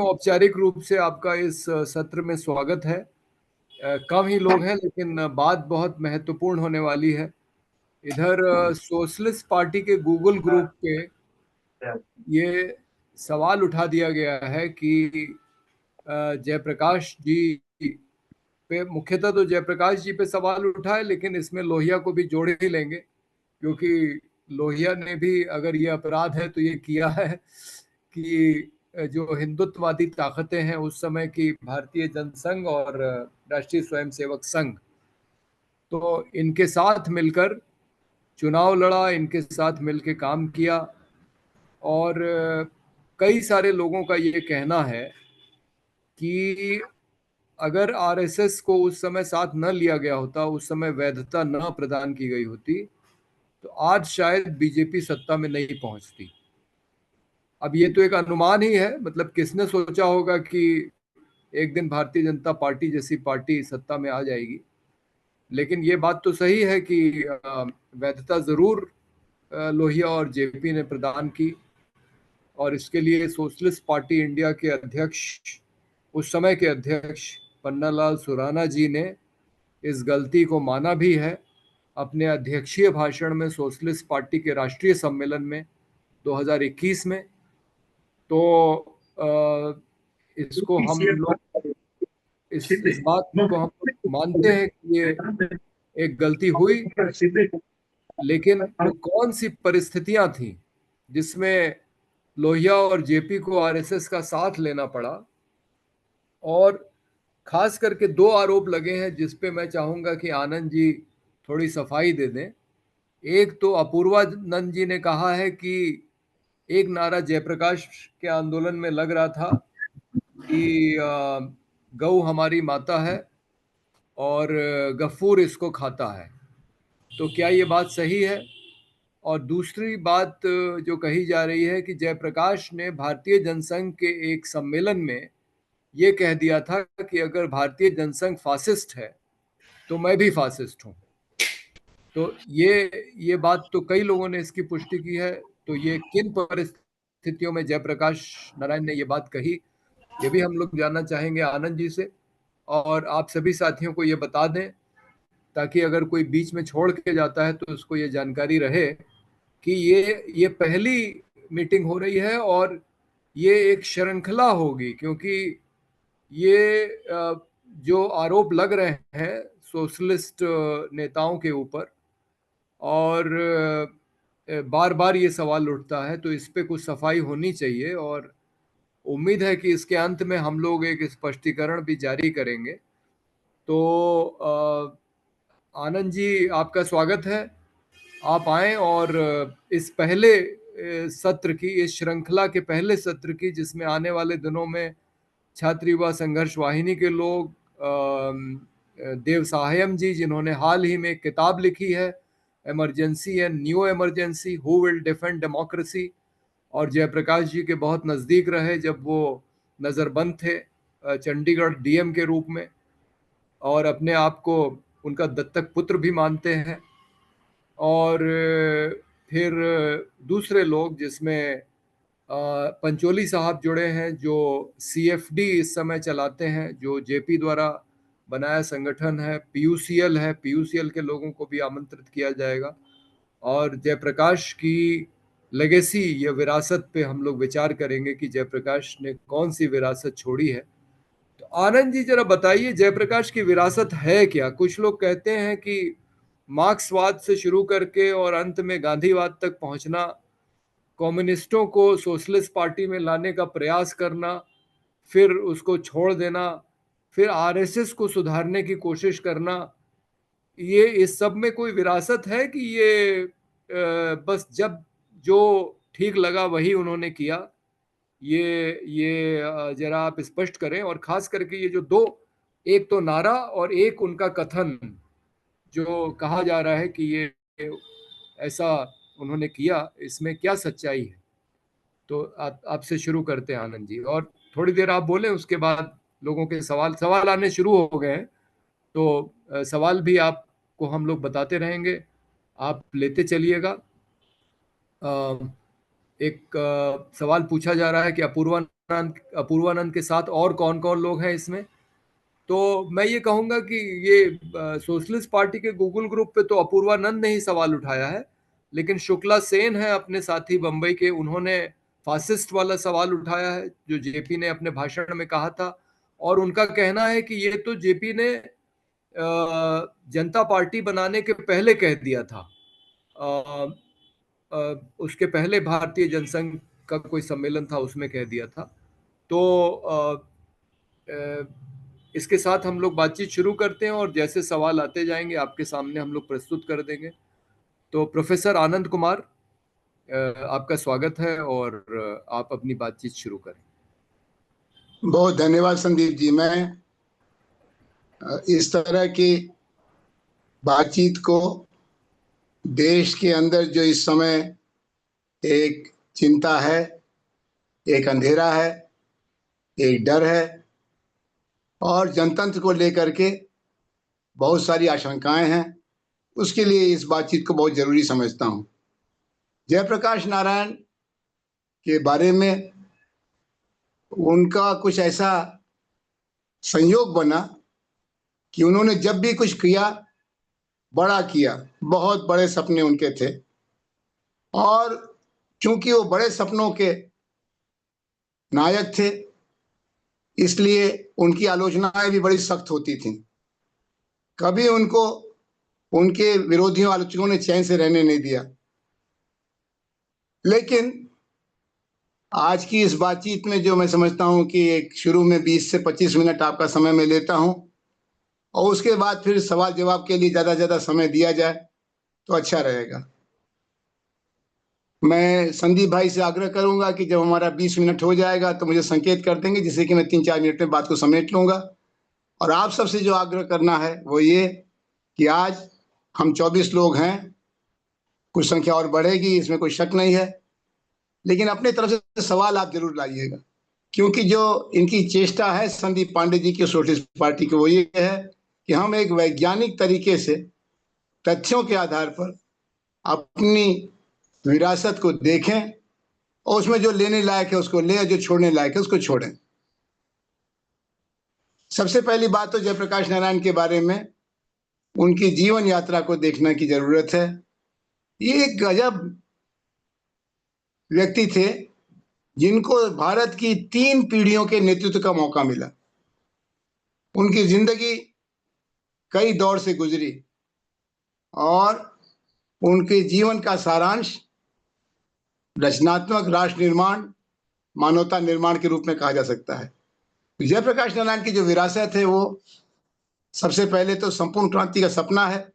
औपचारिक रूप से आपका इस सत्र में स्वागत है। कम ही लोग हैं लेकिन बात बहुत महत्वपूर्ण होने वाली है। इधर सोशलिस्ट पार्टी के गूगल ग्रुप पे ये सवाल उठा दिया गया है कि जयप्रकाश जी पे, मुख्यतः तो जयप्रकाश जी पे सवाल उठा है, लेकिन इसमें लोहिया को भी जोड़ ही लेंगे, क्योंकि लोहिया ने भी अगर ये अपराध है तो ये किया है कि जो हिंदुत्ववादी ताकतें हैं उस समय की भारतीय जनसंघ और राष्ट्रीय स्वयंसेवक संघ, तो इनके साथ मिलकर चुनाव लड़ा, इनके साथ मिलकर काम किया। और कई सारे लोगों का ये कहना है कि अगर आरएसएस को उस समय साथ न लिया गया होता, उस समय वैधता न प्रदान की गई होती, तो आज शायद बीजेपी सत्ता में नहीं पहुंचती। अब ये तो एक अनुमान ही है, मतलब किसने सोचा होगा कि एक दिन भारतीय जनता पार्टी जैसी पार्टी सत्ता में आ जाएगी। लेकिन ये बात तो सही है कि वैधता जरूर लोहिया और जेपी ने प्रदान की, और इसके लिए सोशलिस्ट पार्टी इंडिया के अध्यक्ष, उस समय के अध्यक्ष पन्नालाल सुराना जी ने इस गलती को माना भी है अपने अध्यक्षीय भाषण में सोशलिस्ट पार्टी के राष्ट्रीय सम्मेलन में 2021 में। तो इसको हम लोग इस बात को हम मानते हैं कि ये एक गलती हुई, लेकिन वो कौन सी परिस्थितियां थी जिसमें लोहिया और जेपी को आरएसएस का साथ लेना पड़ा। और खास करके दो आरोप लगे हैं जिस पे मैं चाहूंगा कि आनंद जी थोड़ी सफाई दे दें। एक तो अपूर्वानंद जी ने कहा है कि एक नारा जयप्रकाश के आंदोलन में लग रहा था कि गऊ हमारी माता है और गफूर इसको खाता है। तो क्या ये बात सही है? और दूसरी बात जो कही जा रही है कि जयप्रकाश ने भारतीय जनसंघ के एक सम्मेलन में ये कह दिया था कि अगर भारतीय जनसंघ फासिस्ट है तो मैं भी फासिस्ट हूं। तो ये बात तो कई लोगों ने इसकी पुष्टि की है। तो ये किन परिस्थितियों में जयप्रकाश नारायण ने ये बात कही, ये भी हम लोग जानना चाहेंगे आनंद जी से। और आप सभी साथियों को ये बता दें, ताकि अगर कोई बीच में छोड़ के जाता है तो उसको ये जानकारी रहे कि ये पहली मीटिंग हो रही है और ये एक श्रृंखला होगी, क्योंकि ये जो आरोप लग रहे हैं सोशलिस्ट नेताओं के ऊपर, और बार बार ये सवाल उठता है, तो इस पे कुछ सफाई होनी चाहिए। और उम्मीद है कि इसके अंत में हम लोग एक स्पष्टीकरण भी जारी करेंगे। तो आनंद जी, आपका स्वागत है। आप आए और इस पहले सत्र की, इस श्रृंखला के पहले सत्र की, जिसमें आने वाले दिनों में छात्र युवा संघर्ष वाहिनी के लोग, देव साहयम जी जिन्होंने हाल ही में एक किताब लिखी है, emergency and new emergency, who will defend democracy, और जयप्रकाश जी के बहुत नज़दीक रहे जब वो नज़रबंद थे चंडीगढ़ डीएम के रूप में, और अपने आप को उनका दत्तक पुत्र भी मानते हैं। और फिर दूसरे लोग जिसमें पंचोली साहब जुड़े हैं, जो सीएफडी इस समय चलाते हैं, जो जेपी द्वारा बनाया संगठन है। पीयूसीएल है, पीयूसीएल के लोगों को भी आमंत्रित किया जाएगा। और जयप्रकाश की लेगेसी या विरासत पे हम लोग विचार करेंगे कि जयप्रकाश ने कौन सी विरासत छोड़ी है। तो आनंद जी जरा बताइए, जयप्रकाश की विरासत है क्या? कुछ लोग कहते हैं कि मार्क्सवाद से शुरू करके और अंत में गांधीवाद तक पहुंचना, कम्युनिस्टों को सोशलिस्ट पार्टी में लाने का प्रयास करना, फिर उसको छोड़ देना, फिर आरएसएस को सुधारने की कोशिश करना, ये इस सब में कोई विरासत है कि ये बस जब जो ठीक लगा वही उन्होंने किया? ये जरा आप स्पष्ट करें। और खास करके ये जो दो, एक तो नारा और एक उनका कथन जो कहा जा रहा है कि ये ऐसा उन्होंने किया, इसमें क्या सच्चाई है? तो आपसे शुरू करते हैं आनंद जी, और थोड़ी देर आप बोलें, उसके बाद लोगों के सवाल सवाल आने शुरू हो गए हैं। तो सवाल भी आपको हम लोग बताते रहेंगे, आप लेते चलिएगा। एक सवाल पूछा जा रहा है कि अपूर्वानंद अपूर्वानंद के साथ और कौन कौन लोग हैं इसमें। तो मैं ये कहूंगा कि ये सोशलिस्ट पार्टी के गूगल ग्रुप पे तो अपूर्वानंद ने ही सवाल उठाया है, लेकिन शुक्ला सेन है अपने साथी बंबई के, उन्होंने फासिस्ट वाला सवाल उठाया है जो जेपी ने अपने भाषण में कहा था। और उनका कहना है कि ये तो जेपी ने जनता पार्टी बनाने के पहले कह दिया था। उसके पहले भारतीय जनसंघ का कोई सम्मेलन था, उसमें कह दिया था। तो इसके साथ हम लोग बातचीत शुरू करते हैं और जैसे सवाल आते जाएंगे आपके सामने हम लोग प्रस्तुत कर देंगे। तो प्रोफेसर आनंद कुमार, आपका स्वागत है और आप अपनी बातचीत शुरू करें। बहुत धन्यवाद संदीप जी। मैं इस तरह की बातचीत को देश के अंदर जो इस समय एक चिंता है, एक अंधेरा है, एक डर है और जनतंत्र को लेकर के बहुत सारी आशंकाएं हैं, उसके लिए इस बातचीत को बहुत जरूरी समझता हूं। जयप्रकाश नारायण के बारे में उनका कुछ ऐसा संयोग बना कि उन्होंने जब भी कुछ किया, बड़ा किया। बहुत बड़े सपने उनके थे और क्योंकि वो बड़े सपनों के नायक थे, इसलिए उनकी आलोचनाएं भी बड़ी सख्त होती थीं। कभी उनको उनके विरोधियों, आलोचकों ने चैन से रहने नहीं दिया। लेकिन आज की इस बातचीत में जो मैं समझता हूं कि एक शुरू में 20 से 25 मिनट आपका समय मैं लेता हूं और उसके बाद फिर सवाल जवाब के लिए ज़्यादा ज़्यादा समय दिया जाए तो अच्छा रहेगा। मैं संदीप भाई से आग्रह करूंगा कि जब हमारा 20 मिनट हो जाएगा तो मुझे संकेत कर देंगे, जिससे कि मैं 3-4 मिनट में बात को समेट लूंगा। और आप सबसे जो आग्रह करना है वो ये कि आज हम 24 लोग हैं, कुछ संख्या और बढ़ेगी, इसमें कोई शक नहीं है, लेकिन अपने तरफ से सवाल आप जरूर लाइएगा, क्योंकि जो इनकी चेष्टा है संदीप पांडे जी की सोशलिस्ट पार्टी की, वो ये है कि हम एक वैज्ञानिक तरीके से तथ्यों के आधार पर अपनी विरासत को देखें और उसमें जो लेने लायक है उसको ले, जो छोड़ने लायक है उसको छोड़ें। सबसे पहली बात तो जयप्रकाश नारायण के बारे में उनकी जीवन यात्रा को देखने की जरूरत है। ये एक गजब व्यक्ति थे जिनको भारत की 3 पीढ़ियों के नेतृत्व का मौका मिला। उनकी जिंदगी कई दौर से गुजरी और उनके जीवन का सारांश रचनात्मक राष्ट्र निर्माण, मानवता निर्माण के रूप में कहा जा सकता है। जयप्रकाश नारायण की जो विरासत है वो सबसे पहले तो संपूर्ण क्रांति का सपना है।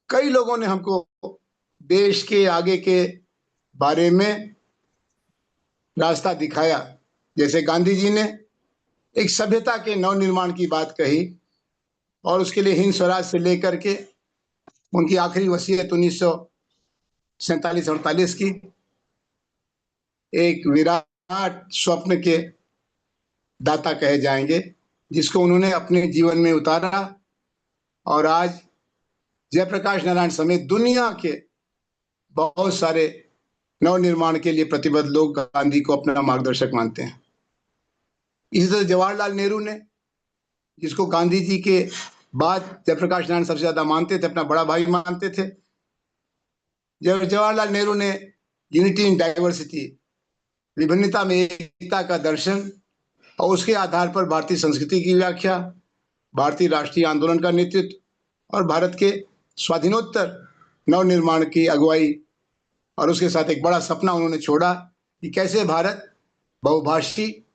कई लोगों ने हमको देश के आगे के बारे में रास्ता दिखाया। जैसे गांधी जी ने एक सभ्यता के नवनिर्माण की बात कही और उसके लिए हिंद स्वराज से लेकर के उनकी आखिरी वसीयत 1947-48 की एक विराट स्वप्न के दाता कहे जाएंगे, जिसको उन्होंने अपने जीवन में उतारा। और आज जयप्रकाश नारायण समेत दुनिया के बहुत सारे नवनिर्माण के लिए प्रतिबद्ध लोग गांधी को अपना मार्गदर्शक मानते हैं। इसी तरह जवाहरलाल नेहरू ने, जिसको गांधी जी के बाद जयप्रकाश नारायण सबसे ज्यादा मानते थे, अपना बड़ा भाई मानते थे। जवाहरलाल नेहरू ने यूनिटी इन डाइवर्सिटी, विभिन्नता में एकता का दर्शन और उसके आधार पर भारतीय संस्कृति की व्याख्या, भारतीय राष्ट्रीय आंदोलन का नेतृत्व और भारत के स्वाधीनोत्तर नवनिर्माण की अगुवाई, और उसके साथ एक बड़ा सपना उन्होंने छोड़ा कि कैसे भारत बहुभाषी,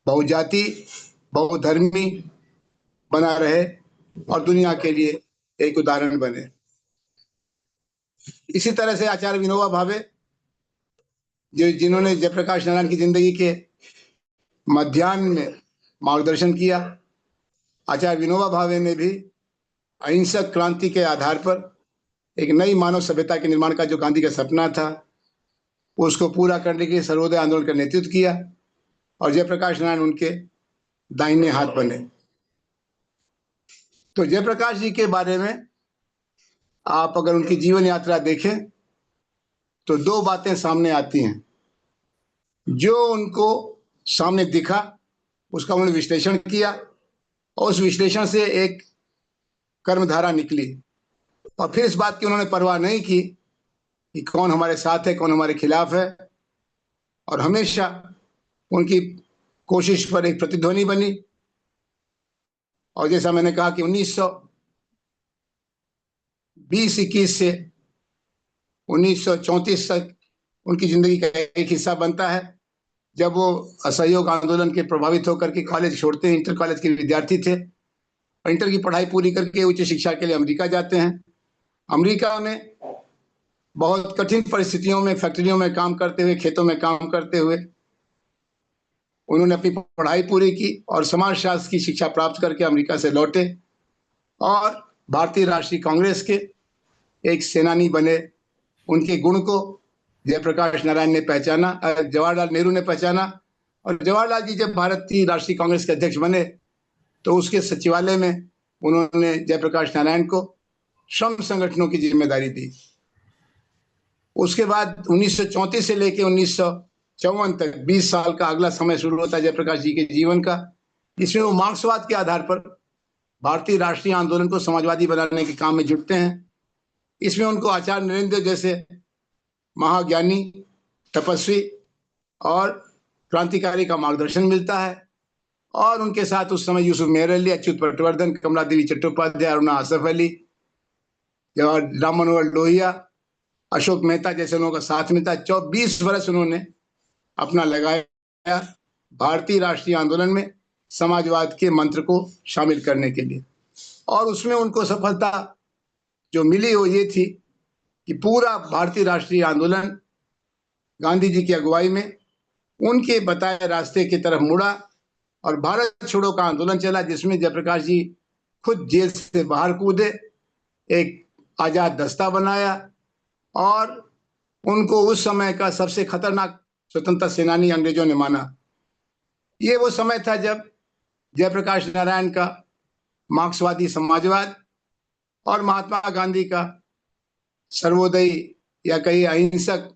बहुजाति, बहुधर्मी बना रहे और दुनिया के लिए एक उदाहरण बने। इसी तरह से आचार्य विनोबा भावे, जिन्होंने जयप्रकाश नारायण की जिंदगी के मध्याह्न में मार्गदर्शन किया। आचार्य विनोबा भावे ने भी अहिंसक क्रांति के आधार पर एक नई मानव सभ्यता के निर्माण का जो गांधी का सपना था उसको पूरा करने के लिए सर्वोदय आंदोलन का नेतृत्व किया और जयप्रकाश नारायण उनके दाहिने हाथ बने। तो जयप्रकाश जी के बारे में आप अगर उनकी जीवन यात्रा देखें तो 2 बातें सामने आती हैं जो उनको सामने दिखा, उसका उन्होंने विश्लेषण किया और उस विश्लेषण से एक कर्मधारा निकली। और फिर इस बात की उन्होंने परवाह नहीं की कि कौन हमारे साथ है, कौन हमारे खिलाफ है, और हमेशा उनकी कोशिश पर एक प्रतिध्वनि बनी। और जैसा मैंने कहा कि 1920-21 से 1934 तक उनकी जिंदगी का एक हिस्सा बनता है, जब वो असहयोग आंदोलन के प्रभावित होकर के कॉलेज छोड़ते हैं। इंटर कॉलेज के विद्यार्थी थे और इंटर की पढ़ाई पूरी करके उच्च शिक्षा के लिए अमेरिका जाते हैं। अमेरिका में बहुत कठिन परिस्थितियों में, फैक्ट्रियों में काम करते हुए, खेतों में काम करते हुए उन्होंने अपनी पढ़ाई पूरी की और समाजशास्त्र की शिक्षा प्राप्त करके अमेरिका से लौटे और भारतीय राष्ट्रीय कांग्रेस के एक सेनानी बने। उनके गुण को जयप्रकाश नारायण ने पहचाना, जवाहरलाल नेहरू ने पहचाना। और जवाहरलाल जी जब भारतीय राष्ट्रीय कांग्रेस के अध्यक्ष बने तो उसके सचिवालय में उन्होंने जयप्रकाश नारायण को श्रम संगठनों की जिम्मेदारी दी। उसके बाद 1934 से लेकर 1954 तक 20 साल का अगला समय शुरू होता है जयप्रकाश जी के जीवन का, जिसमें वो मार्क्सवाद के आधार पर भारतीय राष्ट्रीय आंदोलन को समाजवादी बनाने के काम में जुटते हैं। इसमें उनको आचार्य नरेंद्र जैसे महाज्ञानी, तपस्वी और क्रांतिकारी का मार्गदर्शन मिलता है। और उनके साथ उस समय यूसुफ मेहर अली, अच्युत पटवर्धन, कमला देवी चट्टोपाध्याय, अरुणा आसफ अली, राम मनोहर लोहिया, अशोक मेहता जैसे लोगों का साथ मिलता है। 24 वर्ष उन्होंने अपना लगाया भारतीय राष्ट्रीय आंदोलन में समाजवाद के मंत्र को शामिल करने के लिए। और उसमें उनको सफलता जो मिली वो ये थी कि पूरा भारतीय राष्ट्रीय आंदोलन गांधी जी की अगुवाई में उनके बताए रास्ते की तरफ मुड़ा और भारत छोड़ो का आंदोलन चला, जिसमें जयप्रकाश जी खुद जेल से बाहर कूदे, एक आजाद दस्ता बनाया और उनको उस समय का सबसे खतरनाक स्वतंत्रता सेनानी अंग्रेजों ने माना। ये वो समय था जब जयप्रकाश नारायण का मार्क्सवादी समाजवाद और महात्मा गांधी का सर्वोदय या कई अहिंसक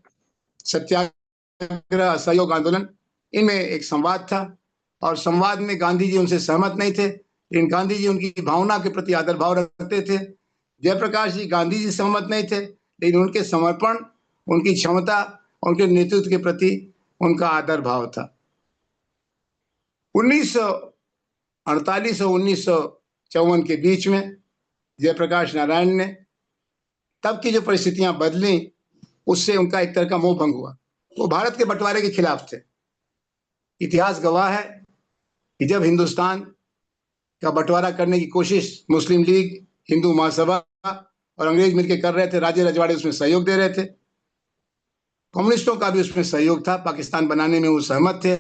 सत्याग्रह, असहयोग आंदोलन, इनमें एक संवाद था। और संवाद में गांधी जी उनसे सहमत नहीं थे, लेकिन गांधी जी उनकी भावना के प्रति आदर भाव रखते थे। जयप्रकाश जी गांधी जी सहमत नहीं थे, लेकिन उनके समर्पण, उनकी क्षमता, उनके नेतृत्व के प्रति उनका आदर भाव था। 1948 और 1954 के बीच में जयप्रकाश नारायण ने, तब की जो परिस्थितियां बदली उससे उनका एक तरह का मोह भंग हुआ। वो भारत के बंटवारे के खिलाफ थे। इतिहास गवाह है कि जब हिंदुस्तान का बंटवारा करने की कोशिश मुस्लिम लीग, हिंदू महासभा और अंग्रेज मिलकर कर रहे थे, राजे रजवाड़े उसमें सहयोग दे रहे थे, कम्युनिस्टों का भी उसमें सहयोग था, पाकिस्तान बनाने में वो सहमत थे।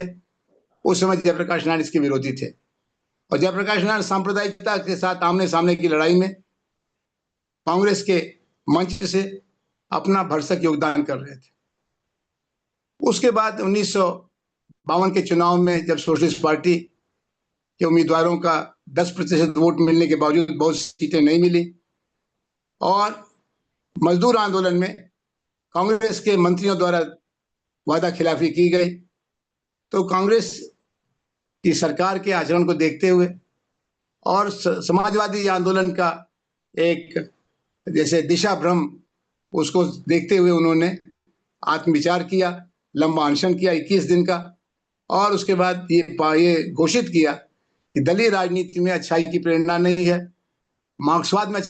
उस समय जयप्रकाश नारायण इसके विरोधी थे और जयप्रकाश नारायण सांप्रदायिकता के साथ आमने सामने की लड़ाई में कांग्रेस के मंच से अपना भरसक योगदान कर रहे थे। उसके बाद 1952 के चुनाव में जब सोशलिस्ट पार्टी के उम्मीदवारों का 10% वोट मिलने के बावजूद बहुत सीटें नहीं मिली और मजदूर आंदोलन में कांग्रेस के मंत्रियों द्वारा वादा खिलाफी की गई, तो कांग्रेस की सरकार के आचरण को देखते हुए और समाजवादी आंदोलन का एक जैसे दिशा भ्रम, उसको देखते हुए उन्होंने आत्मविचार किया, लंबा अनशन किया 21 दिन का, और उसके बाद ये घोषित किया कि दलीय राजनीति में अच्छाई की प्रेरणा नहीं है, मार्क्सवाद में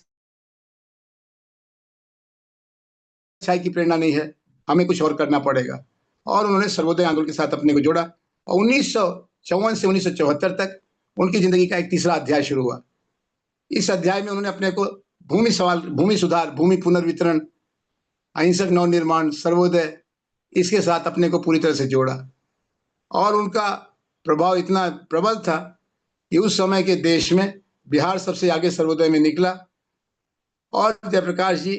अच्छाई की प्रेरणा नहीं है, हमें कुछ और करना पड़ेगा। और उन्होंने सर्वोदय आंदोलन के साथ अपने को जोड़ा और 1954 से 1974 तक उनकी जिंदगी का एक तीसरा अध्याय शुरू हुआ। इस अध्याय में उन्होंने अपने को भूमि सुधार, भूमि पुनर्वितरण, अहिंसक नवनिर्माण, सर्वोदय, इसके साथ अपने को पूरी तरह से जोड़ा। और उनका प्रभाव इतना प्रबल था कि उस समय के देश में बिहार सबसे आगे सर्वोदय में निकला और जयप्रकाश जी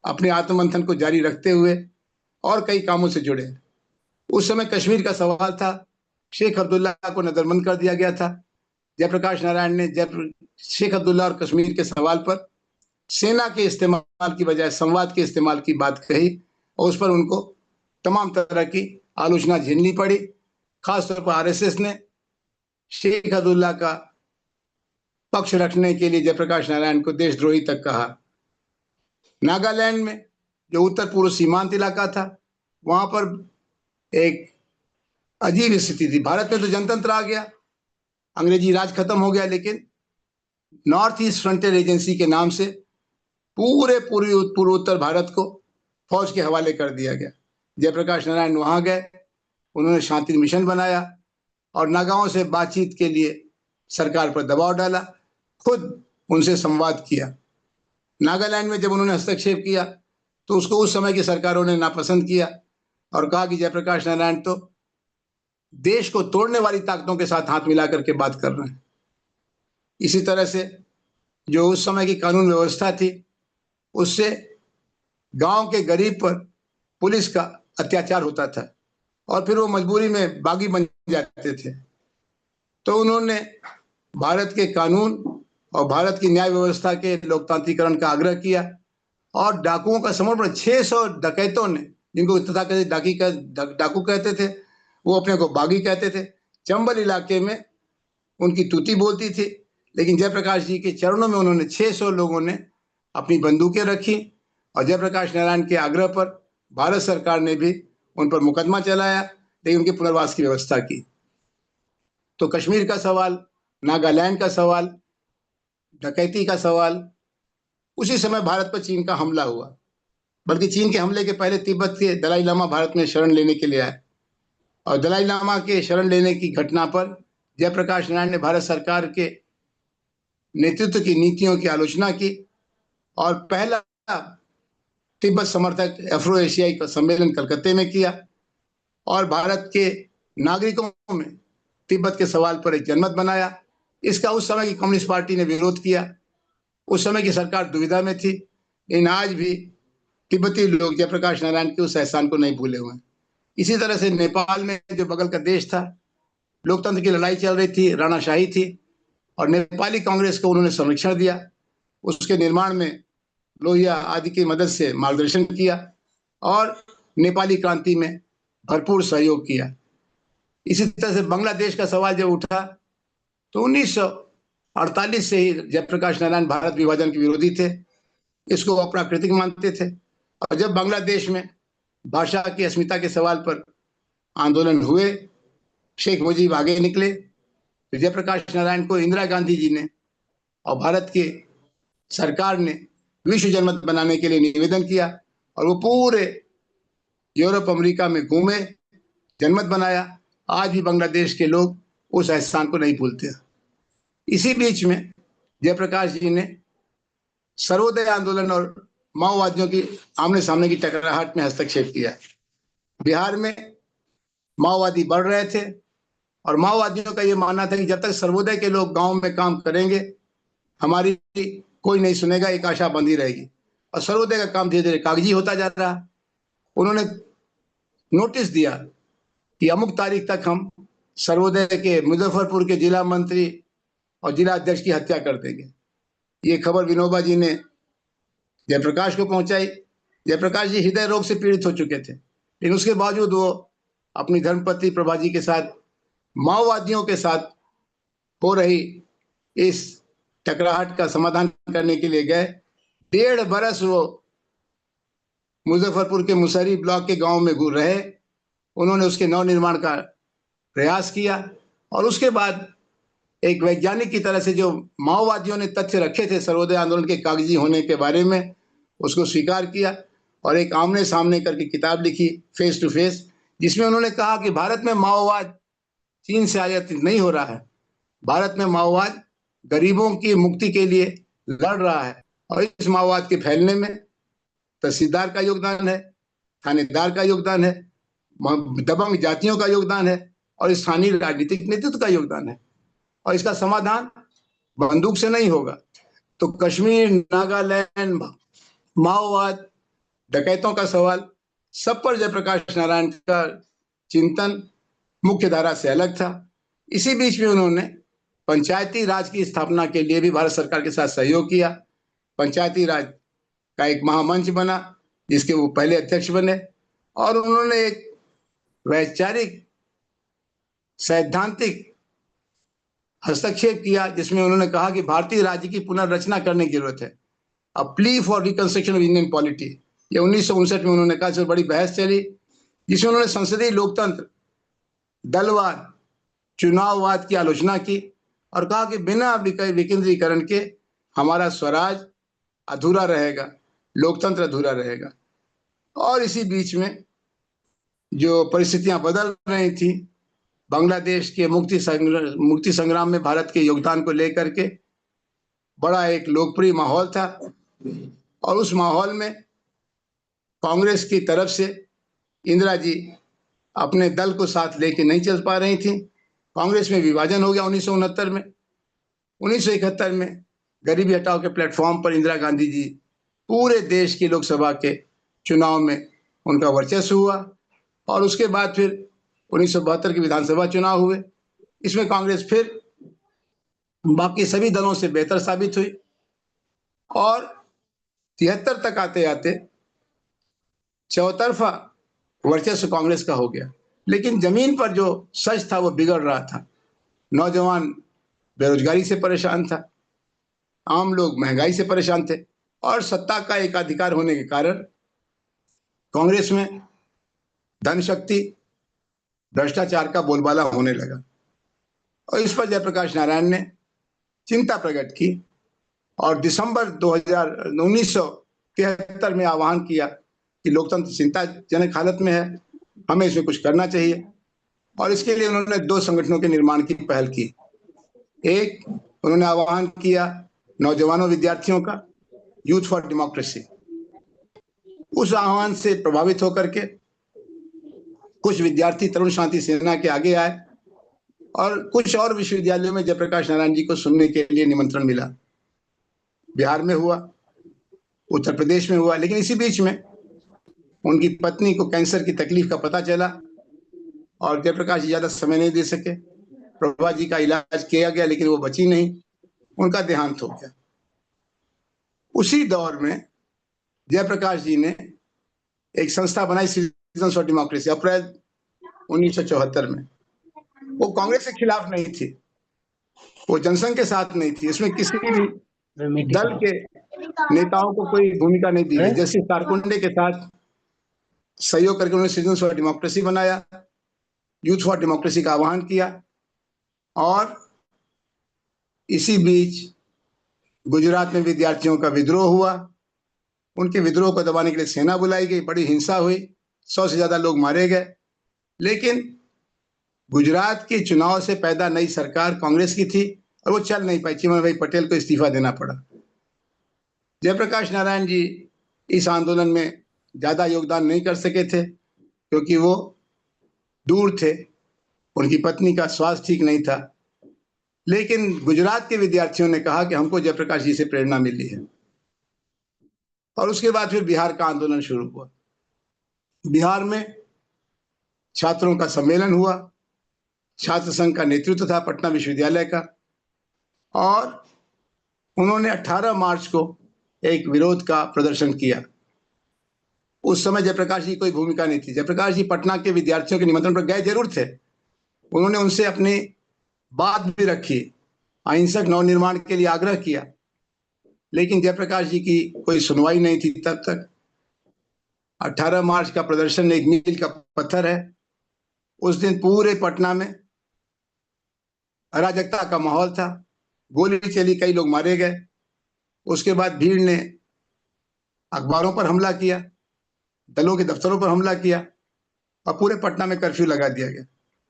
अपने आत्ममंथन को जारी रखते हुए और कई कामों से जुड़े। उस समय कश्मीर का सवाल था, शेख अब्दुल्ला को नजरबंद कर दिया गया था। जयप्रकाश नारायण ने शेख अब्दुल्ला और कश्मीर के सवाल पर सेना के इस्तेमाल की बजाय संवाद के इस्तेमाल की बात कही और उस पर उनको तमाम तरह की आलोचना झेलनी पड़ी। खासतौर पर आरएसएस ने शेख अब्दुल्ला का पक्ष रखने के लिए जयप्रकाश नारायण को देशद्रोही तक कहा। नागालैंड में जो उत्तर पूर्व सीमांत इलाका था, वहां पर एक अजीब स्थिति थी। भारत में तो जनतंत्र आ गया, अंग्रेजी राज खत्म हो गया, लेकिन नॉर्थ ईस्ट फ्रंटियर एजेंसी के नाम से पूरे पूर्व उत्तर भारत को फौज के हवाले कर दिया गया। जयप्रकाश नारायण वहां गए, उन्होंने शांति मिशन बनाया और नागाओं से बातचीत के लिए सरकार पर दबाव डाला, खुद उनसे संवाद किया। नागालैंड में जब उन्होंने हस्तक्षेप किया तो उसको उस समय की सरकारों ने नापसंद किया और कहा कि जयप्रकाश नारायण तो देश को तोड़ने वाली ताकतों के साथ हाथ मिला करके बात कर रहे हैं। इसी तरह से जो उस समय की कानून व्यवस्था थी, उससे गांव के गरीब पर पुलिस का अत्याचार होता था और फिर वो मजबूरी में बागी बन जाते थे। तो उन्होंने भारत के कानून और भारत की न्याय व्यवस्था के लोकतांत्रिकरण का आग्रह किया और डाकुओं का समर्पण 600 डकैतों ने, जिनको तथाकथित डाकू कहते थे, वो अपने को बागी कहते थे, चंबल इलाके में उनकी तूती बोलती थी। लेकिन जयप्रकाश जी के चरणों में उन्होंने 600 लोगों ने अपनी बंदूकें रखी और जयप्रकाश नारायण के आग्रह पर भारत सरकार ने भी उन पर मुकदमा चलाया, लेकिन उनके पुनर्वास की व्यवस्था की। तो कश्मीर का सवाल, नागालैंड का सवाल, डकैती का सवाल, उसी समय भारत पर चीन का हमला हुआ। बल्कि चीन के हमले के पहले तिब्बत के दलाई लामा भारत में शरण लेने के लिए आए और दलाई लामा के शरण लेने की घटना पर जयप्रकाश नारायण ने भारत सरकार के नेतृत्व की नीतियों की आलोचना की और पहला तिब्बत समर्थक अफ्रो एशियाई सम्मेलन कलकत्ते में किया और भारत के नागरिकों में तिब्बत के सवाल पर एक जनमत बनाया। इसका उस समय की कम्युनिस्ट पार्टी ने विरोध किया। उस समय की सरकार दुविधा में थी, लेकिन आज भी तिब्बती लोग जयप्रकाश नारायण के उस एहसान को नहीं भूले हुए हैं। इसी तरह से नेपाल में जो बगल का देश था, लोकतंत्र की लड़ाई चल रही थी, राणाशाही थी और नेपाली कांग्रेस को उन्होंने संरक्षण दिया, उसके निर्माण में लोहिया आदि की मदद से मार्गदर्शन किया और नेपाली क्रांति में भरपूर सहयोग किया। इसी तरह से बांग्लादेश का सवाल जब उठा तो 1948 से ही जयप्रकाश नारायण भारत विभाजन के विरोधी थे, इसको अपना कृतिक मानते थे। और जब बांग्लादेश में भाषा की अस्मिता के सवाल पर आंदोलन हुए, शेख मुजीब आगे निकले, तो जयप्रकाश नारायण को इंदिरा गांधी जी ने और भारत के सरकार ने विश्व जनमत बनाने के लिए निवेदन किया और वो पूरे यूरोप अमेरिका में घूमे, जनमत बनाया। आज भी बांग्लादेश के लोग उस एहसान को नहीं भूलते। इसी बीच में जयप्रकाश जी ने सर्वोदय आंदोलन और माओवादियों की आमने सामने की टकराहट में हस्तक्षेप किया। बिहार में माओवादी बढ़ रहे थे और माओवादियों का यह मानना था कि जब तक सर्वोदय के लोग गांव में काम करेंगे, हमारी कोई नहीं सुनेगा, एक आशा बंधी रहेगी। और सर्वोदय का काम धीरे धीरे कागजी होता जा रहा। उन्होंने नोटिस दिया कि अमुक तारीख तक हम सर्वोदय के मुजफ्फरपुर के जिला मंत्री और जिला अध्यक्ष की हत्या कर देंगे। ये खबर विनोबा जी ने जयप्रकाश को पहुंचाई। जयप्रकाश जी हृदय रोग से पीड़ित हो चुके थे, लेकिन उसके बावजूद वो अपनी धर्मपत्नी प्रभा जी के साथ माओवादियों के साथ हो रही इस टकराहट का समाधान करने के लिए गए। 1.5 बरस वो मुजफ्फरपुर के मुसहरी ब्लॉक के गांव में घूम रहे। उन्होंने उसके नवनिर्माण का प्रयास किया और उसके बाद एक वैज्ञानिक की तरह से जो माओवादियों ने तथ्य रखे थे सर्वोदय आंदोलन के कागजी होने के बारे में, उसको स्वीकार किया और एक आमने सामने करके किताब लिखी, फेस टू फेस, जिसमें उन्होंने कहा कि भारत में माओवाद चीन से आयात नहीं हो रहा है, भारत में माओवाद गरीबों की मुक्ति के लिए लड़ रहा है और इस माओवाद के फैलने में तहसीलदार का योगदान है, थानेदार का योगदान है, दबंग जातियों का योगदान है और स्थानीय राजनीतिक नेतृत्व का योगदान है और इसका समाधान बंदूक से नहीं होगा। तो कश्मीर, नागालैंड, माओवाद, डकैतों का सवाल, सब पर जयप्रकाश नारायण का चिंतन मुख्य धारा से अलग था। इसी बीच में उन्होंने पंचायती राज की स्थापना के लिए भी भारत सरकार के साथ सहयोग किया। पंचायती राज का एक महामंच बना जिसके वो पहले अध्यक्ष बने और उन्होंने एक वैचारिक सैद्धांतिक हस्तक्षेप किया, जिसमें उन्होंने कहा कि भारतीय राज्य की पुनर्रचना करने की जरूरत है, अ plea for reconstruction of Indian polity. ये 1959 में उन्होंने कहा। इसमें बड़ी बहस चली, जिसमें उन्होंने संसदीय लोकतंत्र, दलवाद, चुनाववाद की आलोचना की और कहा कि बिना विकेंद्रीकरण के हमारा स्वराज अधूरा रहेगा, लोकतंत्र अधूरा रहेगा। और इसी बीच में जो परिस्थितियां बदल रही थी, बांग्लादेश के मुक्ति संग्राम में भारत के योगदान को लेकर के बड़ा एक लोकप्रिय माहौल था, और उस माहौल में कांग्रेस की तरफ से इंदिरा जी अपने दल को साथ लेके नहीं चल पा रही थी। कांग्रेस में विभाजन हो गया 1969 में। 1971 में गरीबी हटाओ के प्लेटफॉर्म पर इंदिरा गांधी जी पूरे देश की लोकसभा के चुनाव में उनका वर्चस्व हुआ, और उसके बाद फिर 1972 के विधानसभा चुनाव हुए। इसमें कांग्रेस फिर बाकी सभी दलों से बेहतर साबित हुई, और 73 तक आते आते चौतरफा वर्चस्व कांग्रेस का हो गया। लेकिन जमीन पर जो सच था वो बिगड़ रहा था। नौजवान बेरोजगारी से परेशान था, आम लोग महंगाई से परेशान थे, और सत्ता का एकाधिकार होने के कारण कांग्रेस में धन शक्ति, भ्रष्टाचार का बोलबाला होने लगा। और इस पर जयप्रकाश नारायण ने चिंता प्रकट की और दिसंबर 1973 में आह्वान किया कि लोकतंत्र चिंताजनक हालत में है, हमें इसमें कुछ करना चाहिए। और इसके लिए उन्होंने 2 संगठनों के निर्माण की पहल की। एक, उन्होंने आह्वान किया नौजवानों विद्यार्थियों का, यूथ फॉर डेमोक्रेसी। उस आह्वान से प्रभावित होकर के कुछ विद्यार्थी तरुण शांति सेना के आगे आए, और कुछ और विश्वविद्यालयों में जयप्रकाश नारायण जी को सुनने के लिए निमंत्रण मिला। बिहार में हुआ, उत्तर प्रदेश में हुआ, लेकिन इसी बीच में उनकी पत्नी को कैंसर की तकलीफ का पता चला और जयप्रकाश जी ज्यादा समय नहीं दे सके। प्रभा जी का इलाज किया गया, लेकिन वो बची नहीं, उनका देहांत हो गया। उसी दौर में जयप्रकाश जी ने एक संस्था बनाई, सिटीजन्स फॉर डेमोक्रेसी, अप्रैल 1974 में। वो कांग्रेस के खिलाफ नहीं थी, वो जनसंघ के साथ नहीं थी, इसमें किसी भी दल के नेताओं को कोई भूमिका नहीं दी गई। जस्टिस कारकुंडे के साथ सहयोग करके उन्होंने सिटीजन्स फॉर डेमोक्रेसी बनाया, यूथ फॉर डेमोक्रेसी का आह्वान किया। और इसी बीच गुजरात में विद्यार्थियों का विद्रोह हुआ। उनके विद्रोह को दबाने के लिए सेना बुलाई गई, बड़ी हिंसा हुई, 100 से ज्यादा लोग मारे गए। लेकिन गुजरात के चुनाव से पैदा नई सरकार कांग्रेस की थी और वो चल नहीं पाई। चिमन भाई पटेल को इस्तीफा देना पड़ा। जयप्रकाश नारायण जी इस आंदोलन में ज्यादा योगदान नहीं कर सके थे, क्योंकि वो दूर थे, उनकी पत्नी का स्वास्थ्य ठीक नहीं था। लेकिन गुजरात के विद्यार्थियों ने कहा कि हमको जयप्रकाश जी से प्रेरणा मिली है। और उसके बाद फिर बिहार का आंदोलन शुरू हुआ। बिहार में छात्रों का सम्मेलन हुआ, छात्र संघ का नेतृत्व था पटना विश्वविद्यालय का, और उन्होंने 18 मार्च को एक विरोध का प्रदर्शन किया। उस समय जयप्रकाश जी कोई भूमिका नहीं थी। जयप्रकाश जी पटना के विद्यार्थियों के निमंत्रण पर गए जरूर थे, उन्होंने उनसे अपनी बात भी रखी, अहिंसक नवनिर्माण के लिए आग्रह किया, लेकिन जयप्रकाश जी की कोई सुनवाई नहीं थी तब तक। 18 मार्च का प्रदर्शन एक मील का पत्थर है। उस दिन पूरे पटना में अराजकता का माहौल था, गोली चली, कई लोग मारे गए। उसके बाद भीड़ ने अखबारों पर हमला किया, दलों के दफ्तरों पर हमला किया, और पूरे पटना में कर्फ्यू लगा दिया गया।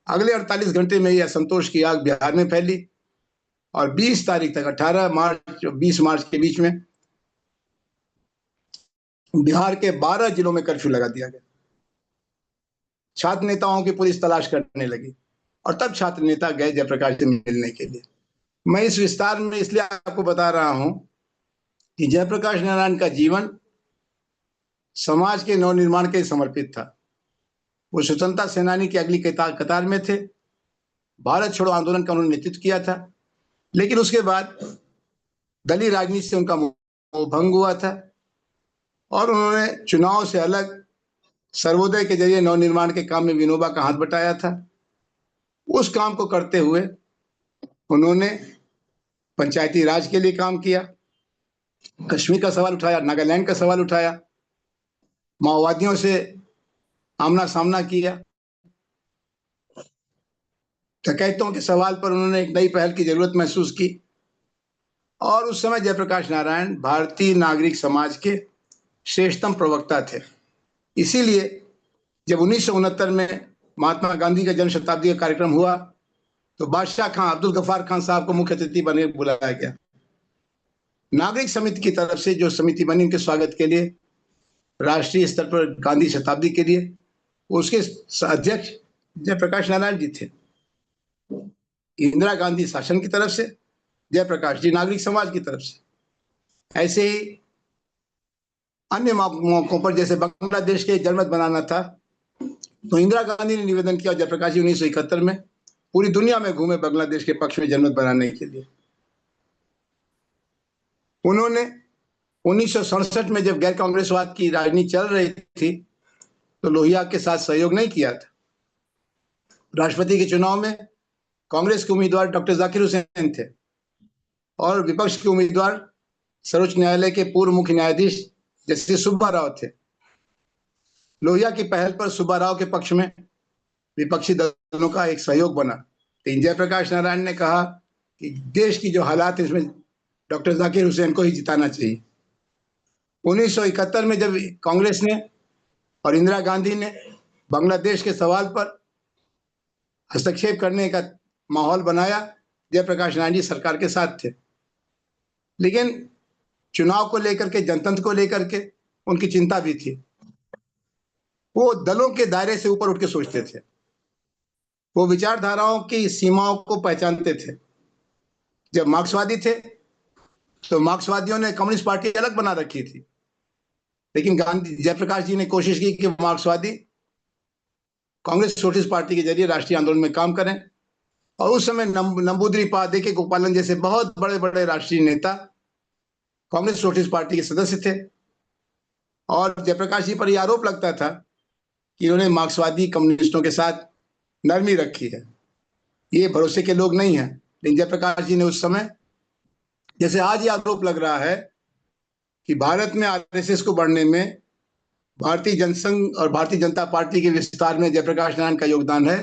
अगले 48 घंटे में यह असंतोष की आग बिहार में फैली, और 20 तारीख तक, 18 मार्च और 20 मार्च के बीच में बिहार के 12 जिलों में कर्फ्यू लगा दिया गया। छात्र नेताओं की पुलिस तलाश करने लगी, और तब छात्र नेता गए जयप्रकाश से मिलने के लिए। मैं इस विस्तार में इसलिए आपको बता रहा हूं कि जयप्रकाश नारायण का जीवन समाज के नवनिर्माण के समर्पित था। वो स्वतंत्रता सेनानी की अगली कतार में थे। भारत छोड़ो आंदोलन का उन्होंने नेतृत्व किया था, लेकिन उसके बाद दलीय राजनीति से उनका मोह भंग हुआ था, और उन्होंने चुनाव से अलग सर्वोदय के जरिए नवनिर्माण के काम में विनोबा का हाथ बटाया था। उस काम को करते हुए उन्होंने पंचायती राज के लिए काम किया, कश्मीर का सवाल उठाया, नागालैंड का सवाल उठाया, माओवादियों से आमना सामना किया, डकैतों के सवाल पर उन्होंने एक नई पहल की जरूरत महसूस की। और उस समय जयप्रकाश नारायण भारतीय नागरिक समाज के श्रेष्ठतम प्रवक्ता थे। इसीलिए जब 1969 में महात्मा गांधी का जन्म शताब्दी का कार्यक्रम हुआ तो बादशाह खां अब्दुल गफ्फार खान साहब को मुख्य अतिथि बने बुलाया गया। नागरिक समिति की तरफ से जो समिति बनी उनके स्वागत के लिए राष्ट्रीय स्तर पर गांधी शताब्दी के लिए उसके अध्यक्ष जयप्रकाश नारायण जी थे। इंदिरा गांधी शासन की तरफ से, जयप्रकाश जी नागरिक समाज की तरफ से। ऐसे ही अन्य मौकों पर जैसे बांग्लादेश के जनमत बनाना था तो इंदिरा गांधी ने निवेदन किया, जयप्रकाश जी 1971 में पूरी दुनिया में घूमे बांग्लादेश के पक्ष में जनमत बनाने के लिए। उन्होंने 1967 में जब गैर कांग्रेसवाद की राजनीति चल रही थी तो लोहिया के साथ सहयोग नहीं किया था। राष्ट्रपति के चुनाव में कांग्रेस के उम्मीदवार डॉक्टर जाकिर हुसैन थे और विपक्ष के उम्मीदवार सर्वोच्च न्यायालय के पूर्व मुख्य न्यायाधीश जस्टिस सुब्बा राव थे। लोहिया की पहल पर सुब्बा राव के पक्ष में विपक्षी दलों का एक सहयोग बना। लेकिन जयप्रकाश नारायण ने कहा कि देश की जो हालात है इसमें डॉक्टर जाकिर हुसैन को ही जिताना चाहिए। 1971 में जब कांग्रेस ने और इंदिरा गांधी ने बांग्लादेश के सवाल पर हस्तक्षेप करने का माहौल बनाया, जयप्रकाश नारायण जी सरकार के साथ थे। लेकिन चुनाव को लेकर के, जनतंत्र को लेकर के उनकी चिंता भी थी। वो दलों के दायरे से ऊपर उठ के सोचते थे, वो विचारधाराओं की सीमाओं को पहचानते थे। जब मार्क्सवादी थे तो मार्क्सवादियों ने कम्युनिस्ट पार्टी अलग बना रखी थी, लेकिन गांधी जयप्रकाश जी ने कोशिश की कि मार्क्सवादी कांग्रेस सोशलिस्ट पार्टी के जरिए राष्ट्रीय आंदोलन में काम करें। और उस समय नंबूद्री पादेके गोपालन जैसे बहुत बड़े बड़े राष्ट्रीय नेता कांग्रेस सोशलिस्ट पार्टी के सदस्य थे और जयप्रकाश जी पर यह आरोप लगता था कि उन्होंने मार्क्सवादी कम्युनिस्टों के साथ नरमी रखी है, ये भरोसे के लोग नहीं हैं। लेकिन जयप्रकाश जी ने उस समय, जैसे आज ये आरोप लग रहा है कि भारत में आरएसएस को बढ़ने में भारतीय जनसंघ और भारतीय जनता पार्टी के विस्तार में जयप्रकाश नारायण का योगदान है।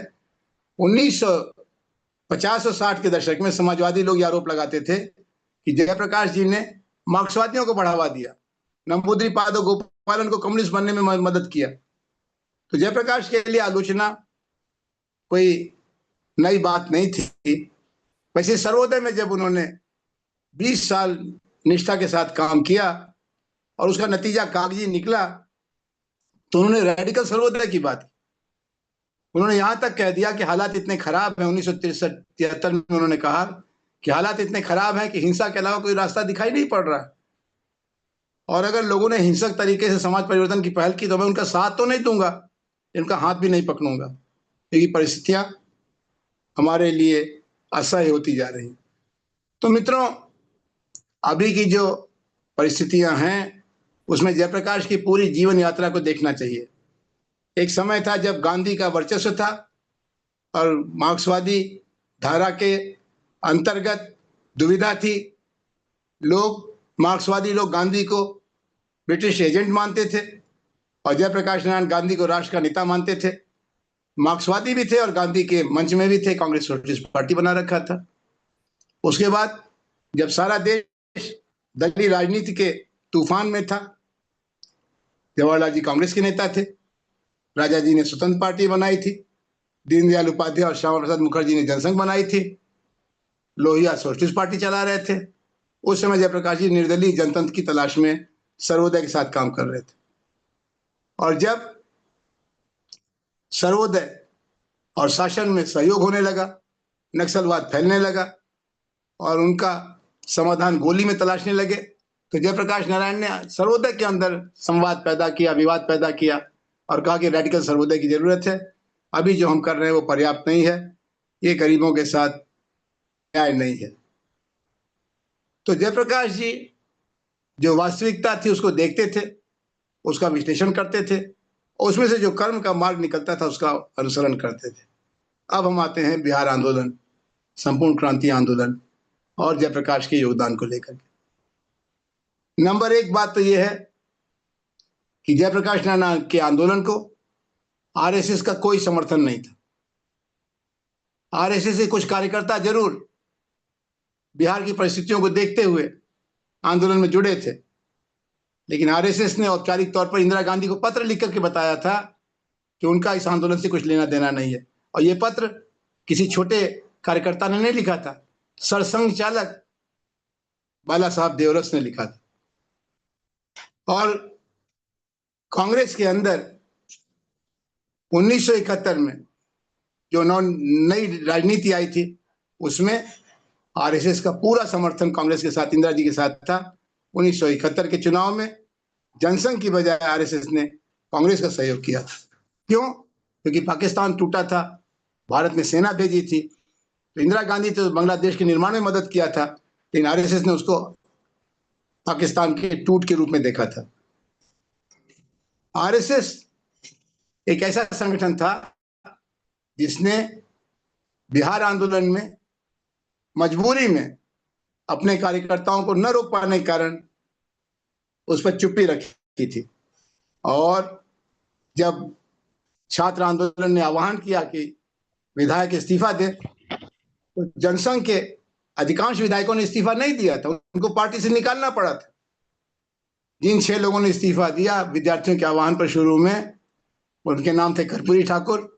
1950 और 60 के दशक में समाजवादी लोग ये आरोप लगाते थे कि जयप्रकाश जी ने मार्क्सवादियों को बढ़ावा दिया, नंबूद्री पादो गोपालन को कम्युनिस्ट बनने में मदद किया। तो जयप्रकाश के लिए आलोचना कोई नई बात नहीं थी। वैसे सर्वोदय में जब उन्होंने 20 साल निष्ठा के साथ काम किया और उसका नतीजा कागजी निकला तो उन्होंने रेडिकल सर्वोदय की बात की। उन्होंने यहां तक कह दिया कि हालात इतने खराब हैं, 1973 में उन्होंने कहा कि हालात इतने खराब हैं कि हिंसा के अलावा कोई रास्ता दिखाई नहीं पड़ रहा, और अगर लोगों ने हिंसक तरीके से समाज परिवर्तन की पहल की तो मैं उनका साथ तो नहीं दूंगा, इनका हाथ भी नहीं पकड़ूंगा, क्योंकि परिस्थितियां हमारे लिए असह्य होती जा रही। तो मित्रों, अभी की जो परिस्थितियां हैं उसमें जयप्रकाश की पूरी जीवन यात्रा को देखना चाहिए। एक समय था जब गांधी का वर्चस्व था और मार्क्सवादी धारा के अंतर्गत दुविधा थी। मार्क्सवादी लोग गांधी को ब्रिटिश एजेंट मानते थे और जयप्रकाश नारायण गांधी को राष्ट्र का नेता मानते थे। मार्क्सवादी भी थे और गांधी के मंच में भी थे, कांग्रेस सोशलिस्ट पार्टी बना रखा था। उसके बाद जब सारा देश दलीय राजनीति के तूफान में था, जवाहरलाल जी कांग्रेस के नेता थे, राजा जी ने स्वतंत्र पार्टी बनाई थी, दीनदयाल उपाध्याय और श्यामा प्रसाद मुखर्जी ने जनसंघ बनाई थी, लोहिया सोशलिस्ट पार्टी चला रहे थे। उस समय जयप्रकाश जी निर्दलीय जनतंत्र की तलाश में सर्वोदय के साथ काम कर रहे थे। और जब सर्वोदय और शासन में सहयोग होने लगा, नक्सलवाद फैलने लगा और उनका समाधान गोली में तलाशने लगे, तो जयप्रकाश नारायण ने सर्वोदय के अंदर संवाद पैदा किया, विवाद पैदा किया और कहा कि रेडिकल सर्वोदय की जरूरत है, अभी जो हम कर रहे हैं वो पर्याप्त नहीं है, ये गरीबों के साथ न्याय नहीं है। तो जयप्रकाश जी जो वास्तविकता थी उसको देखते थे, उसका विश्लेषण करते थे और उसमें से जो कर्म का मार्ग निकलता था उसका अनुसरण करते थे। अब हम आते हैं बिहार आंदोलन, संपूर्ण क्रांति आंदोलन और जयप्रकाश के योगदान को लेकर के। नंबर एक बात तो यह है कि जयप्रकाश नारायण के आंदोलन को आरएसएस का कोई समर्थन नहीं था। आरएसएस के कुछ कार्यकर्ता जरूर बिहार की परिस्थितियों को देखते हुए आंदोलन में जुड़े थे, लेकिन आरएसएस ने औपचारिक तौर पर इंदिरा गांधी को पत्र लिख करके बताया था कि उनका इस आंदोलन से कुछ लेना देना नहीं है। और यह पत्र किसी छोटे कार्यकर्ता ने नहीं लिखा था, सरसंघ चालक बाला साहब देवरस ने लिखा था। और कांग्रेस के अंदर 1971 में जो नई राजनीति आई थी, उसमें आरएसएस का पूरा समर्थन कांग्रेस के साथ, इंदिरा जी के साथ था। 1971 के चुनाव में जनसंघ की बजाय आरएसएस ने कांग्रेस का सहयोग किया। क्यों? क्योंकि पाकिस्तान टूटा था, भारत ने सेना भेजी थी, तो इंदिरा गांधी तो बांग्लादेश के निर्माण में मदद किया था, लेकिन आरएसएस ने उसको पाकिस्तान के टूट के रूप में देखा था। आरएसएस एक ऐसा संगठन था जिसने बिहार आंदोलन में मजबूरी में अपने कार्यकर्ताओं को न रोक पाने के कारण उस पर चुप्पी रखी थी। और जब छात्र आंदोलन ने आह्वान किया कि विधायक इस्तीफा दें, तो जनसंघ के अधिकांश विधायकों ने इस्तीफा नहीं दिया था, उनको पार्टी से निकालना पड़ा था। जिन 6 लोगों ने इस्तीफा दिया विद्यार्थियों के आह्वान पर शुरू में, उनके नाम थे कर्पूरी ठाकुर,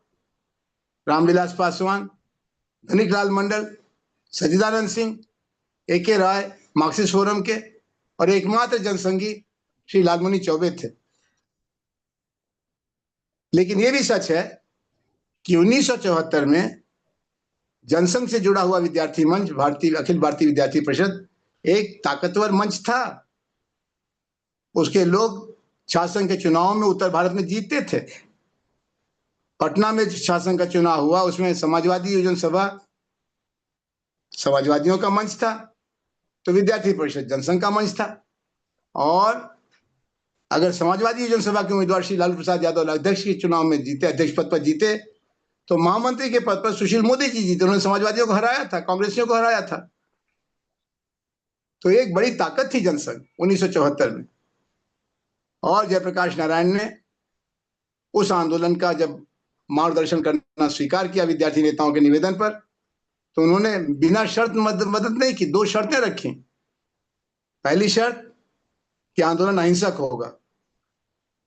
रामविलास पासवान, धनिकलाल मंडल, सच्चिदानंद सिंह, ए.के. राय मार्क्सिस्ट फोरम के, और एकमात्र जनसंघी श्री लालमणि चौबे थे। लेकिन यह भी सच है कि 1974 में जनसंघ से जुड़ा हुआ विद्यार्थी मंच, अखिल भारतीय विद्यार्थी परिषद, एक ताकतवर मंच था। उसके लोग शासन के चुनाव में उत्तर भारत में जीतते थे। पटना में शासन का चुनाव हुआ, उसमें समाजवादी योजना सभा समाजवादियों का मंच था, तो विद्यार्थी परिषद जनसंघ का मंच था। और अगर समाजवादी योजना सभा के उम्मीदवार श्री लालू प्रसाद यादव अध्यक्ष के चुनाव में जीते, अध्यक्ष पद पर जीते, तो महामंत्री के पद पर सुशील मोदी जी जीते। उन्होंने समाजवादियों को हराया था, कांग्रेसियों को हराया था। तो एक बड़ी ताकत थी जनसंघ 1974 में। और जयप्रकाश नारायण ने उस आंदोलन का जब मार्गदर्शन करना स्वीकार किया विद्यार्थी नेताओं के निवेदन पर, तो उन्होंने बिना शर्त मदद नहीं की। 2 शर्तें रखी। पहली शर्त कि आंदोलन अहिंसक होगा,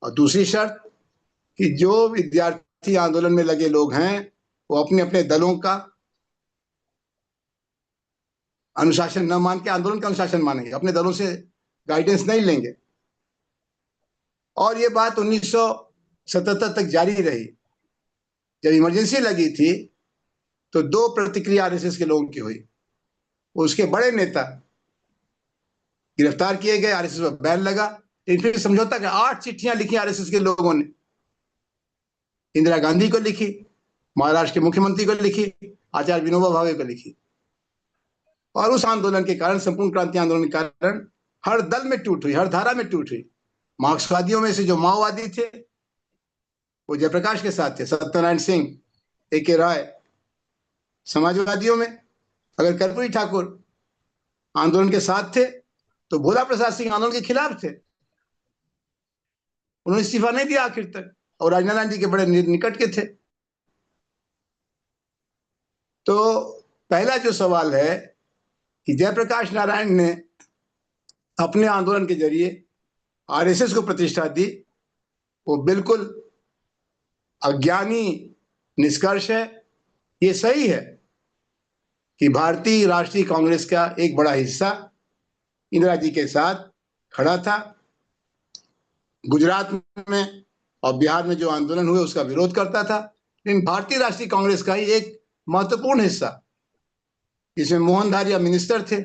और दूसरी शर्त कि जो विद्यार्थी आंदोलन में लगे लोग हैं वो अपने अपने दलों का अनुशासन न मान के आंदोलन का अनुशासन मानेंगे, अपने दलों से गाइडेंस नहीं लेंगे। और ये बात 1977 तक जारी रही। जब इमरजेंसी लगी थी तो 2 प्रतिक्रिया आरएसएस के लोगों की हुई। उसके बड़े नेता गिरफ्तार किए गए, आरएसएस पर बैन लगा। लेकिन फिर समझौता कि 8 चिट्ठियां लिखी आरएसएस के लोगों ने। इंदिरा गांधी को लिखी, महाराष्ट्र के मुख्यमंत्री को लिखी, आचार्य विनोबा भावे को लिखी। और उस आंदोलन के कारण, संपूर्ण क्रांति आंदोलन के कारण, हर दल में टूट हुई, हर धारा में टूट हुई। मार्क्सवादियों में से जो माओवादी थे वो जयप्रकाश के साथ थे, सत्यनारायण सिंह, ए.के. राय। समाजवादियों में अगर कर्पूरी ठाकुर आंदोलन के साथ थे तो भोला प्रसाद सिंह आंदोलन के खिलाफ थे। उन्होंने इस्तीफा नहीं दिया आखिर तक, और राजनारायण जी के बड़े निकट के थे। तो पहला जो सवाल है कि जयप्रकाश नारायण ने अपने आंदोलन के जरिए आरएसएस को प्रतिष्ठा दी, वो बिल्कुल अज्ञानी निष्कर्ष है। ये सही है कि भारतीय राष्ट्रीय कांग्रेस का एक बड़ा हिस्सा इंदिरा जी के साथ खड़ा था। गुजरात में और बिहार में जो आंदोलन हुए उसका विरोध करता था। लेकिन भारतीय राष्ट्रीय कांग्रेस का ही एक महत्वपूर्ण हिस्सा, जिसमें मोहन धारिया मिनिस्टर थे,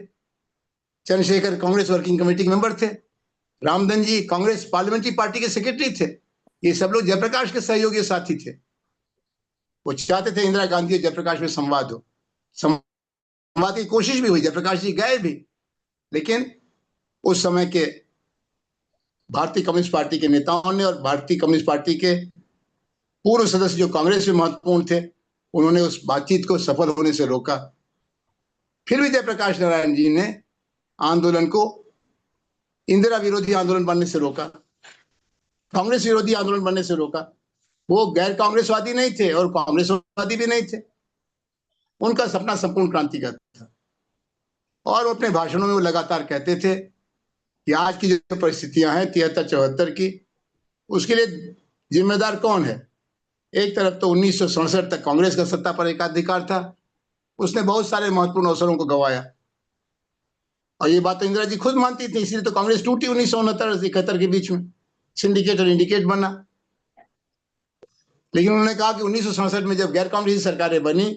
चंद्रशेखर कांग्रेस वर्किंग कमेटी के मेंबर थे, रामधन जी कांग्रेस पार्लियामेंट्री पार्टी के सेक्रेटरी थे। ये सब लोग जयप्रकाश के सहयोगी साथी थे। वो चाहते थे इंदिरा गांधी और जयप्रकाश में संवाद हो। संवाद की कोशिश भी हुई, जयप्रकाश जी गए भी, लेकिन उस समय के भारतीय कम्युनिस्ट पार्टी के नेताओं ने और भारतीय कम्युनिस्ट पार्टी के पूर्व सदस्य जो कांग्रेस में महत्वपूर्ण थे, उन्होंने उस बातचीत को सफल होने से रोका। फिर भी जयप्रकाश नारायण जी ने आंदोलन को इंदिरा विरोधी आंदोलन बनने से रोका, कांग्रेस विरोधी आंदोलन बनने से रोका। वो गैर कांग्रेसवादी नहीं थे और कांग्रेसवादी भी नहीं थे। उनका सपना संपूर्ण क्रांति का था। और अपने भाषणों में वो लगातार कहते थे कि आज की जो परिस्थितियां हैं 73-74 की, उसके लिए जिम्मेदार कौन है। एक तरफ तो 1967 तक कांग्रेस का सत्ता पर एकाधिकार था, उसने बहुत सारे महत्वपूर्ण अवसरों को गंवाया। और ये बात तो इंदिरा जी खुद मानती थी, इसलिए तो कांग्रेस टूटी 1969-71 के बीच में, सिंडिकेट और इंडिकेट बना। लेकिन उन्होंने कहा कि 1967 में जब गैर कांग्रेसी सरकारें बनी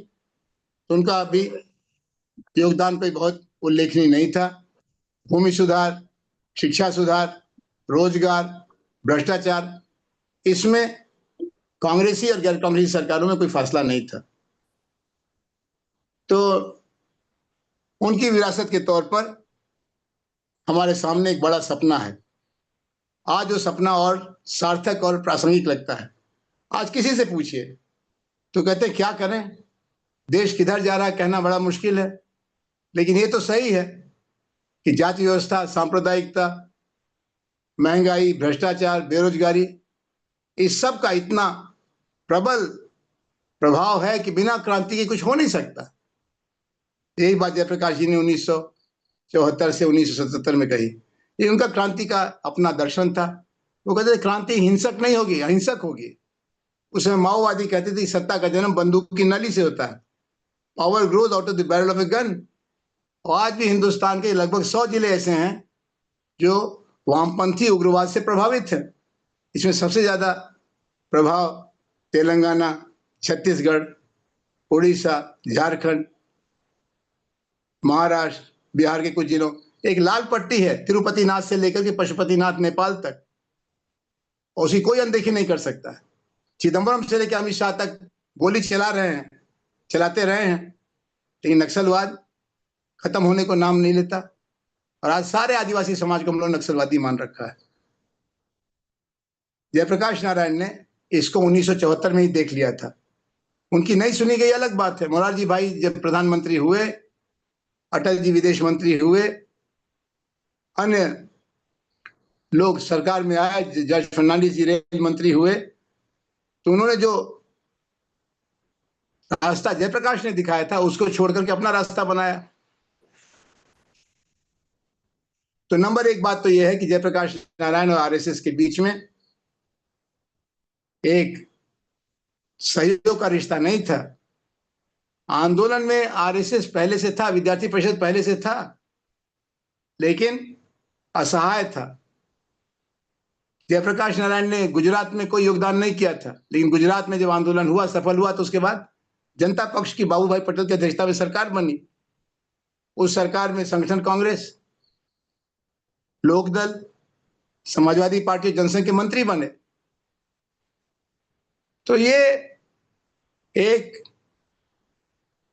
तो उनका भी योगदान कोई बहुत उल्लेखनीय नहीं था। भूमि सुधार, शिक्षा सुधार, रोजगार, भ्रष्टाचार, इसमें कांग्रेसी और गैर कांग्रेसी सरकारों में कोई फासला नहीं था। तो उनकी विरासत के तौर पर हमारे सामने एक बड़ा सपना है। आज वो सपना और सार्थक और प्रासंगिक लगता है। आज किसी से पूछिए तो कहते हैं क्या करें, देश किधर जा रहा है कहना बड़ा मुश्किल है। लेकिन ये तो सही है कि जाति व्यवस्था, सांप्रदायिकता, महंगाई, भ्रष्टाचार, बेरोजगारी, इस सब का इतना प्रबल प्रभाव है कि बिना क्रांति के कुछ हो नहीं सकता। यही बात जयप्रकाश जी ने 1974 से 1977 में कही। ये उनका क्रांति का अपना दर्शन था। वो कहते थे क्रांति हिंसक नहीं होगी, अहिंसक होगी। उसमें माओवादी कहते थे सत्ता का जन्म बंदूक की नली से होता है, power grows out of the barrel of a gun. और आज भी हिंदुस्तान के लगभग 100 जिले ऐसे हैं जो वामपंथी उग्रवाद से प्रभावित है। इसमें सबसे ज्यादा प्रभाव तेलंगाना, छत्तीसगढ़, उड़ीसा, झारखंड, महाराष्ट्र, बिहार के कुछ जिलों, एक लाल पट्टी है तिरुपतिनाथ से लेकर के पशुपतिनाथ नेपाल तक, और उसकी कोई अनदेखी नहीं कर सकता है। चिदंबरम से लेकर अमित शाह तक गोली चला रहे हैं, चलाते रहे हैं, लेकिन नक्सलवाद खत्म होने को नाम नहीं लेता। और आज सारे आदिवासी समाज को हम लोग नक्सलवादी मान रखा है। जयप्रकाश नारायण ने इसको 1974 में ही देख लिया था। उनकी नहीं सुनी गई अलग बात है। मोरारजी भाई जब प्रधानमंत्री हुए, अटल जी विदेश मंत्री हुए, अन्य लोग सरकार में आए, जॉर्ज फर्नांडिस जी रेल मंत्री हुए, तो उन्होंने जो रास्ता जयप्रकाश ने दिखाया था उसको छोड़कर के अपना रास्ता बनाया। तो नंबर एक बात तो यह है कि जयप्रकाश नारायण और आरएसएस के बीच में एक सहयोग का रिश्ता नहीं था। आंदोलन में आरएसएस पहले से था, विद्यार्थी परिषद पहले से था, लेकिन असहाय था। जयप्रकाश नारायण ने गुजरात में कोई योगदान नहीं किया था, लेकिन गुजरात में जब आंदोलन हुआ, सफल हुआ, तो उसके बाद जनता पक्ष की बाबू भाई पटेल की अध्यक्षता में सरकार बनी। उस सरकार में संगठन कांग्रेस, लोकदल, समाजवादी पार्टी, जनसंघ के मंत्री बने। तो ये एक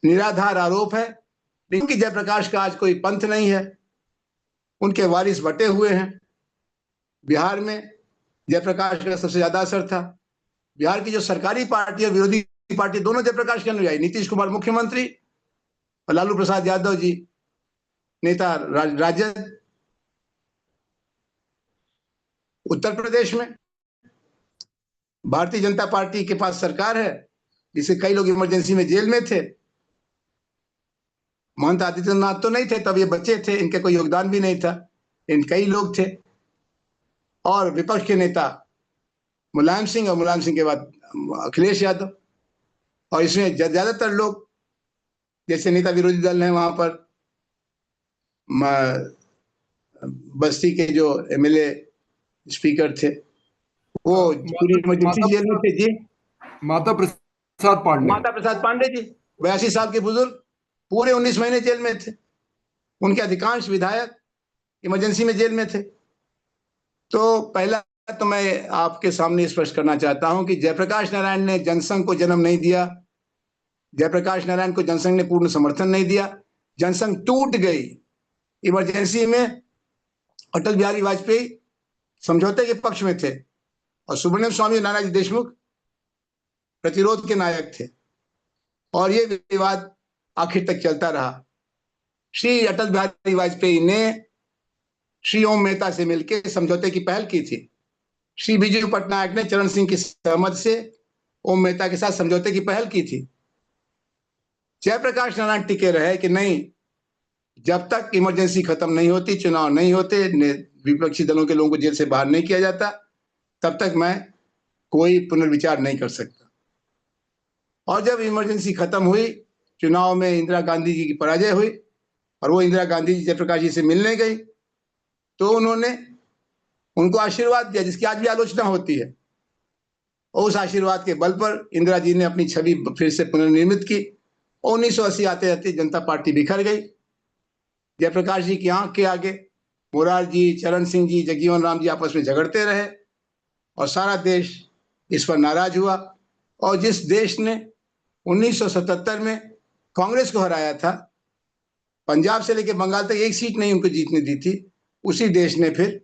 निराधार आरोप है, लेकिन कि जयप्रकाश का आज कोई पंथ नहीं है, उनके वारिस बटे हुए हैं। बिहार में जयप्रकाश का सबसे ज्यादा असर था। बिहार की जो सरकारी पार्टी और विरोधी पार्टी दोनों जयप्रकाश के अनुयायी, नीतीश कुमार मुख्यमंत्री और लालू प्रसाद यादव जी नेता राजद। उत्तर प्रदेश में भारतीय जनता पार्टी के पास सरकार है, जिसे कई लोग इमरजेंसी में जेल में थे। महंत आदित्यनाथ तो नहीं थे तब, ये बच्चे थे, इनका कोई योगदान भी नहीं था, इन कई लोग थे। और विपक्ष के नेता मुलायम सिंह, और मुलायम सिंह के बाद अखिलेश यादव। और इसमें ज्यादातर लोग जैसे नेता विरोधी दल हैं, वहां पर बस्ती के जो एमएलए स्पीकर थे वो पूरी इमरजेंसी जेल में थे जी। माता प्रसाद पांडे, माता प्रसाद पांडे जी 82 साल के बुजुर्ग, पूरे 19 महीने जेल में थे। उनके अधिकांश विधायक इमरजेंसी में जेल में थे। तो पहला तो मैं आपके सामने स्पष्ट करना चाहता हूं कि जयप्रकाश नारायण ने जनसंघ को जन्म नहीं दिया। जयप्रकाश नारायण को जनसंघ ने पूर्ण समर्थन नहीं दिया। जनसंघ टूट गई। इमरजेंसी में अटल बिहारी वाजपेयी समझौते के पक्ष में थे और सुब्रमण्यम स्वामी और नानाजी देशमुख प्रतिरोध के नायक थे। और ये विवाद आखिर तक चलता रहा। श्री अटल बिहारी वाजपेयी ने श्री ओम मेहता से मिलकर समझौते की पहल की थी। श्री बिजू पटनायक ने चरण सिंह की सहमति से ओम मेहता के साथ समझौते की पहल की थी। जयप्रकाश नारायण टिके रहे कि नहीं, जब तक इमरजेंसी खत्म नहीं होती, चुनाव नहीं होते, विपक्षी दलों के लोगों को जेल से बाहर नहीं किया जाता, तब तक मैं कोई पुनर्विचार नहीं कर सकता। और जब इमरजेंसी खत्म हुई, चुनाव में इंदिरा गांधी जी की पराजय हुई और वो इंदिरा गांधी जी जयप्रकाश जी से मिलने गई, तो उन्होंने उनको आशीर्वाद दिया, जिसकी आज भी आलोचना होती है। और उस आशीर्वाद के बल पर इंदिरा जी ने अपनी छवि फिर से पुनर्निर्मित की। 1980 आते आते जनता पार्टी बिखर गई। जयप्रकाश जी की आंख के आगे मोरारजी, चरण सिंह जी, जगजीवन राम जी आपस में झगड़ते रहे और सारा देश इस पर नाराज हुआ। और जिस देश ने 1977 में कांग्रेस को हराया था, पंजाब से लेकर बंगाल तक एक सीट नहीं उनको जीतने दी थी, उसी देश ने फिर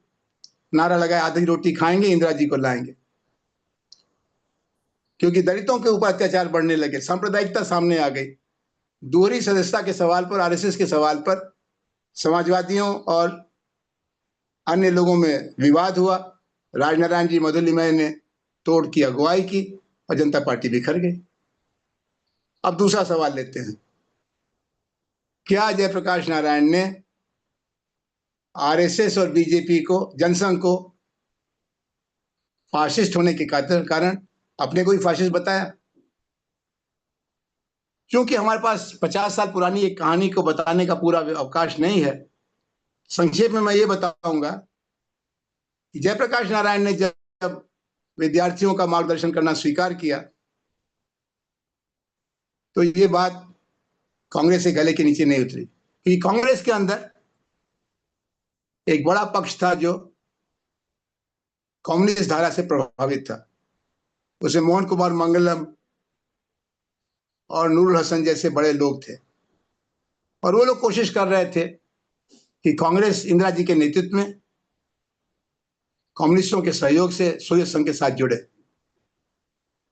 नारा लगाया, आधी रोटी खाएंगे, इंदिरा जी को लाएंगे। क्योंकि दलितों के ऊपर अत्याचार बढ़ने लगे, सांप्रदायिकता सामने आ गई। दोहरी सदस्यता के सवाल पर, आरएसएस के सवाल पर समाजवादियों और अन्य लोगों में विवाद हुआ। राजनारायण जी मधुलिमय ने तोड़ की अगुवाई की और जनता पार्टी बिखर गई। अब दूसरा सवाल लेते हैं, क्या जयप्रकाश नारायण ने आरएसएस और बीजेपी को, जनसंघ को फाशिस्ट होने के कारण अपने को ही फाशिस्ट बताया? क्योंकि हमारे पास 50 साल पुरानी एक कहानी को बताने का पूरा अवकाश नहीं है, संक्षेप में मैं ये बताऊंगा कि जयप्रकाश नारायण ने जब विद्यार्थियों का मार्गदर्शन करना स्वीकार किया, तो ये बात कांग्रेस के गले के नीचे नहीं उतरी। क्योंकि कांग्रेस के अंदर एक बड़ा पक्ष था जो कम्युनिस्ट धारा से प्रभावित था। उसमें मोहन कुमार मंगलम और नूरुल हसन जैसे बड़े लोग थे, और वो लोग कोशिश कर रहे थे कि कांग्रेस इंदिरा जी के नेतृत्व में कम्युनिस्टों के सहयोग से सोवियत संघ के साथ जुड़े।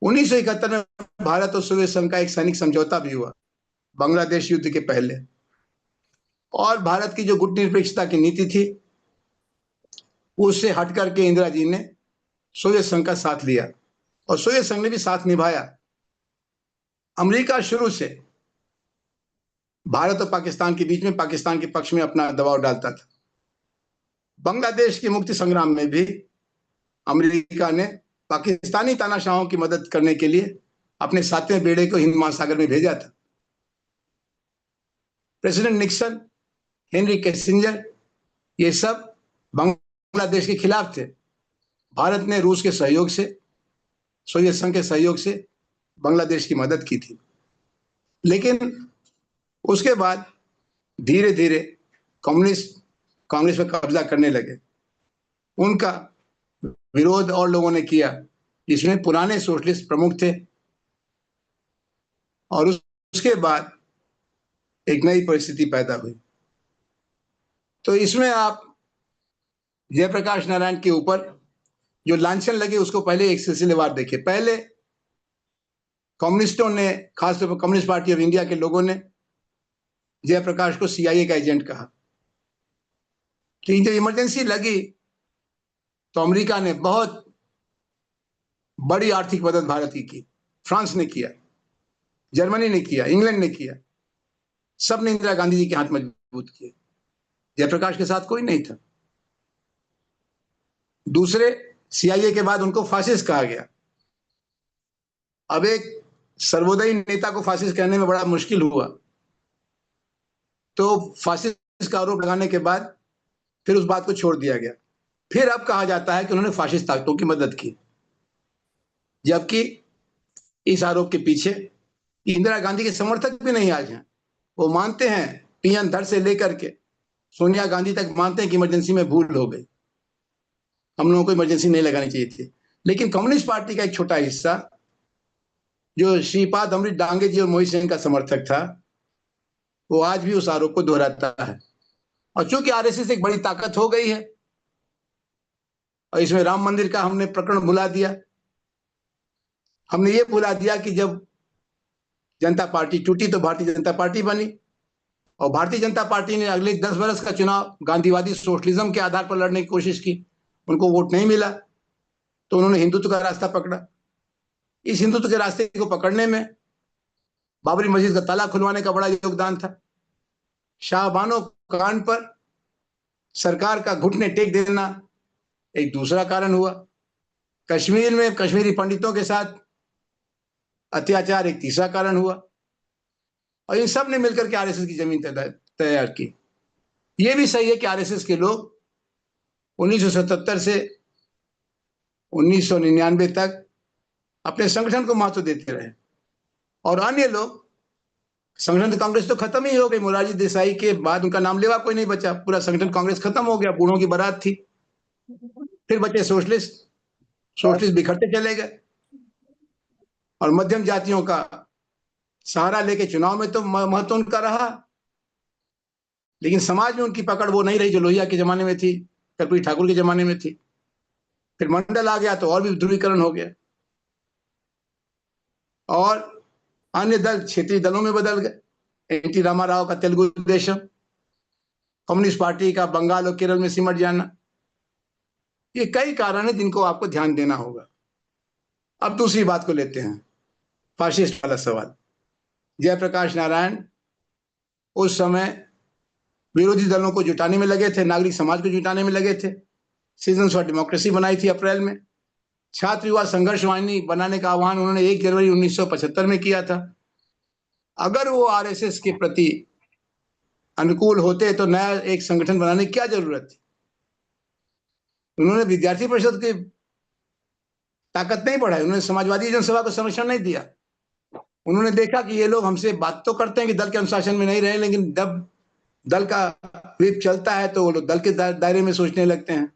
1971 में भारत और सोवियत संघ का एक सैनिक समझौता भी हुआ, बांग्लादेश युद्ध के पहले। और भारत की जो गुटनिरपेक्षता की नीति थी, उससे हट करके इंदिरा जी ने सोवियत संघ का साथ लिया और सोवियत संघ ने भी साथ निभाया। अमेरिका शुरू से भारत और पाकिस्तान के बीच में, पाकिस्तान के पक्ष में अपना दबाव डालता था। बांग्लादेश के मुक्ति संग्राम में भी अमेरिका ने पाकिस्तानी तानाशाहों की मदद करने के लिए अपने 7वें बेड़े को हिंद महासागर में भेजा था। प्रेसिडेंट निक्सन, हेनरी किसिंजर, ये सब बांग्लादेश के खिलाफ थे। भारत ने रूस के सहयोग से, सोवियत संघ के सहयोग से बांग्लादेश की मदद की थी। लेकिन उसके बाद धीरे धीरे कम्युनिस्ट कांग्रेस पर कब्जा करने लगे। उनका विरोध और लोगों ने किया, जिसमें पुराने सोशलिस्ट प्रमुख थे। और उसके बाद एक नई परिस्थिति पैदा हुई। तो इसमें आप जयप्रकाश नारायण के ऊपर जो लांछन लगे उसको पहले एक सिलसिलेवार देखिए। पहले कम्युनिस्टों ने, खासतौर पर कम्युनिस्ट पार्टी ऑफ इंडिया के लोगों ने जयप्रकाश को सीआईए का एजेंट कहा। लेकिन जब इमरजेंसी लगी तो अमेरिका ने बहुत बड़ी आर्थिक मदद भारत की। फ्रांस ने किया, जर्मनी ने किया, इंग्लैंड ने किया, सब ने इंदिरा गांधी जी के हाथ मजबूत किए। जयप्रकाश के साथ कोई नहीं था। दूसरे, सीआईए के बाद उनको फासिस्ट कहा गया। अब एक सर्वोदयी नेता को फासिस्ट कहने में बड़ा मुश्किल हुआ, तो फासिस्ट का आरोप लगाने के बाद फिर उस बात को छोड़ दिया गया। फिर अब कहा जाता है कि उन्होंने फासिस्ट ताकतों की मदद की, जबकि इस आरोप के पीछे इंदिरा गांधी के समर्थक भी नहीं आज हैं। वो मानते हैं, पीएन धर से लेकर के सोनिया गांधी तक मानते हैं कि इमरजेंसी में भूल हो गई, हम लोगों को इमरजेंसी नहीं लगानी चाहिए थी। लेकिन कम्युनिस्ट पार्टी का एक छोटा हिस्सा जो श्रीपाद अमृत डांगे जी और मोहित सेन का समर्थक था, वो आज भी उस आरोप को दोहराता है। और चूंकि आरएसएस एक बड़ी ताकत हो गई है, और इसमें राम मंदिर का हमने प्रकरण भुला दिया। हमने ये भुला दिया कि जब जनता पार्टी टूटी तो भारतीय जनता पार्टी बनी, और भारतीय जनता पार्टी ने अगले 10 वर्ष का चुनाव गांधीवादी सोशलिज्म के आधार पर लड़ने की कोशिश की। उनको वोट नहीं मिला तो उन्होंने हिंदुत्व का रास्ता पकड़ा। इस हिंदुत्व के रास्ते को पकड़ने में बाबरी मस्जिद का ताला खुलवाने का बड़ा योगदान था। शाहबानो कांड पर सरकार का घुटने टेक देना एक दूसरा कारण हुआ। कश्मीर में कश्मीरी पंडितों के साथ अत्याचार एक तीसरा कारण हुआ। और इन सब ने मिलकर के आरएसएस की जमीन तैयार की। यह भी सही है कि आरएसएस के लोग 1977 से 1999 तक अपने संगठन को महत्व देते रहे, और अन्य लोग, संगठन कांग्रेस तो खत्म ही हो गई। मोरारजी देसाई के बाद उनका नाम लेवा कोई नहीं बचा, पूरा संगठन कांग्रेस खत्म हो गया, बूढ़ों की बारात थी। फिर बचे सोशलिस्ट, सोशलिस्ट बिखरते चले गए, और मध्यम जातियों का सहारा लेके चुनाव में तो महत्व उनका रहा, लेकिन समाज में उनकी पकड़ वो नहीं रही जो लोहिया के जमाने में थी, कर्पूरी ठाकुर के जमाने में थी। फिर मंडल आ गया तो और भी ध्रुवीकरण हो गया, और अन्य दल क्षेत्रीय दलों में बदल गए। एनटी रामाराव का तेलुगु देशम, कम्युनिस्ट पार्टी का बंगाल और केरल में सिमट जाना, ये कई कारण है जिनको आपको ध्यान देना होगा। अब दूसरी बात को लेते हैं, फासिस्ट वाला सवाल। जयप्रकाश नारायण उस समय विरोधी दलों को जुटाने में लगे थे, नागरिक समाज को जुटाने में लगे थे। सिटीजंस फॉर डेमोक्रेसी बनाई थी अप्रैल में। छात्र युवा संघर्ष वाहिनी बनाने का आह्वान उन्होंने 1 जनवरी 1975 में किया था। अगर वो आरएसएस के प्रति अनुकूल होते तो नया एक संगठन बनाने की क्या जरूरत थी? उन्होंने विद्यार्थी परिषद की ताकत नहीं बढ़ाई, उन्होंने समाजवादी जनसभा को संरक्षण नहीं दिया। उन्होंने देखा कि ये लोग हमसे बात तो करते हैं कि दल के अनुशासन में नहीं रहे, लेकिन जब दल का व्हिप चलता है तो वो लोग दल के दायरे में सोचने लगते हैं,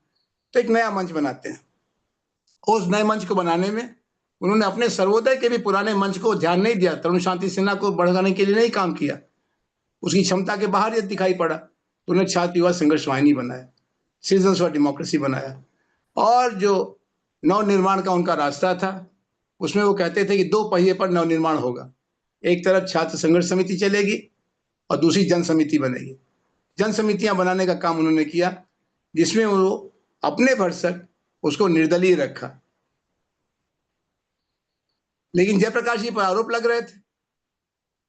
तो एक नया मंच बनाते हैं। उस नए मंच को बनाने में उन्होंने अपने सर्वोदय के भी पुराने मंच को ध्यान नहीं दिया, तरुण शांति सेना को बढ़ाने के लिए नहीं काम किया, उसकी क्षमता के बाहर ये दिखाई पड़ा। तो उन्होंने छात्र युवा संघर्ष वाहिनी बनाया, सिटीजंस फॉर डेमोक्रेसी बनाया, और जो नवनिर्माण का उनका रास्ता था उसमें वो कहते थे कि 2 पहिए पर नवनिर्माण होगा। एक तरफ छात्र संघर्ष समिति चलेगी और दूसरी जन समिति बनेगी। जन समितियां बनाने का काम उन्होंने किया, जिसमें वो अपने भरसक उसको निर्दलीय रखा। लेकिन जयप्रकाश जी पर आरोप लग रहे थे,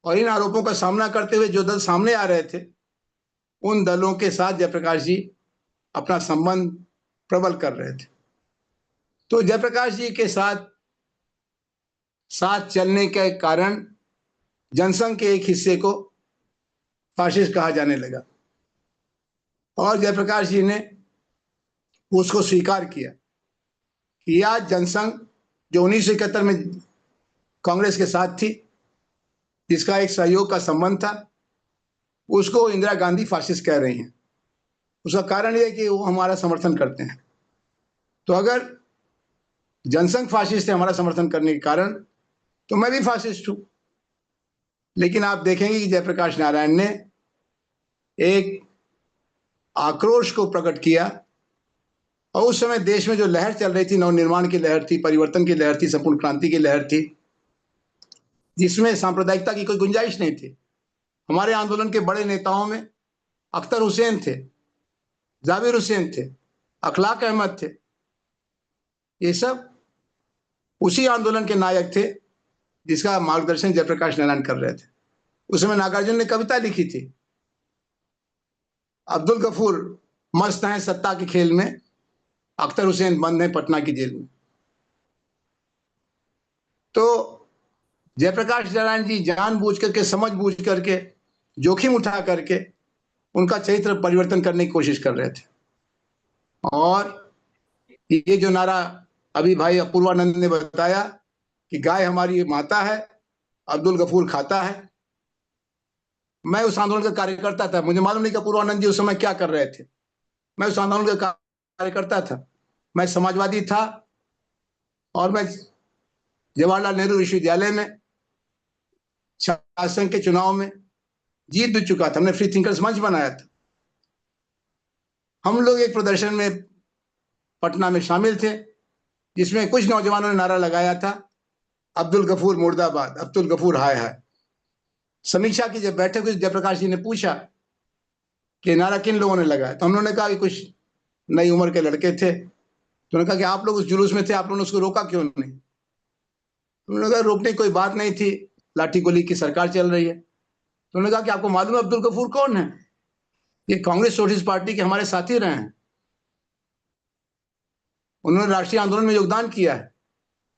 और इन आरोपों का सामना करते हुए जो दल सामने आ रहे थे उन दलों के साथ जयप्रकाश जी अपना संबंध प्रबल कर रहे थे। तो जयप्रकाश जी के साथ चलने के कारण जनसंघ के एक हिस्से को फासिस्ट कहा जाने लगा, और जयप्रकाश जी ने उसको स्वीकार किया कि आज जनसंघ जो 1971 में कांग्रेस के साथ थी, जिसका एक सहयोग का संबंध था, उसको इंदिरा गांधी फासिस्ट कह रही हैं। उसका कारण यह है कि वो हमारा समर्थन करते हैं। तो अगर जनसंघ फासिस्ट है हमारा समर्थन करने के कारण, तो मैं भी फासिस्ट हूं। लेकिन आप देखेंगे कि जयप्रकाश नारायण ने एक आक्रोश को प्रकट किया, और उस समय देश में जो लहर चल रही थी, नवनिर्माण की लहर थी, परिवर्तन की लहर थी, संपूर्ण क्रांति की लहर थी, जिसमें सांप्रदायिकता की कोई गुंजाइश नहीं थी। हमारे आंदोलन के बड़े नेताओं में अख्तर हुसैन थे, जाबिर हुसैन थे, अखलाक अहमद थे। ये सब उसी आंदोलन के नायक थे जिसका मार्गदर्शन जयप्रकाश नारायण कर रहे थे। उस समय नागार्जुन ने कविता लिखी थी, अब्दुल गफूर मस्त हैं सत्ता के खेल में, अख्तर हुसैन बंद है पटना की जेल में। तो जयप्रकाश नारायण जी जानबूझ करके, समझ बूझ करके, जोखिम उठा करके उनका चरित्र परिवर्तन करने की कोशिश कर रहे थे। और ये जो नारा अभी भाई अपूर्वानंद ने बताया कि गाय हमारी माता है, अब्दुल गफूर खाता है, मैं उस आंदोलन का कार्यकर्ता था। मुझे मालूम नहीं कि अपूर्वानंद जी उस समय क्या कर रहे थे। मैं उस आंदोलन का कार्यकर्ता था, मैं समाजवादी था, और मैं जवाहरलाल नेहरू विश्वविद्यालय में शासन के चुनाव में जीत भी चुका था। हमने फ्री थिंकर्स मंच बनाया था। हम लोग एक प्रदर्शन में पटना में शामिल थे, जिसमें कुछ नौजवानों ने नारा लगाया था, अब्दुल गफूर मुर्दाबाद, अब्दुल गफूर हाय हाय। समीक्षा की जब बैठक हुई, जयप्रकाश जी ने पूछा कि नारा किन लोगों ने लगाया, तो उन्होंने कहा कि कुछ नई उम्र के लड़के थे। तो उन्होंने कहा कि आप लोग उस जुलूस में थे, आप लोगों ने उसको रोका क्यों नहीं? तो उन्होंने कहा रोकने की कोई बात नहीं थी, लाठी गोली की सरकार चल रही है। तो उन्होंने कहा कि आपको मालूम है अब्दुल गफूर कौन है? ये कांग्रेस सोशलिस्ट पार्टी के हमारे साथी रहे हैं, उन्होंने राष्ट्रीय आंदोलन में योगदान किया है।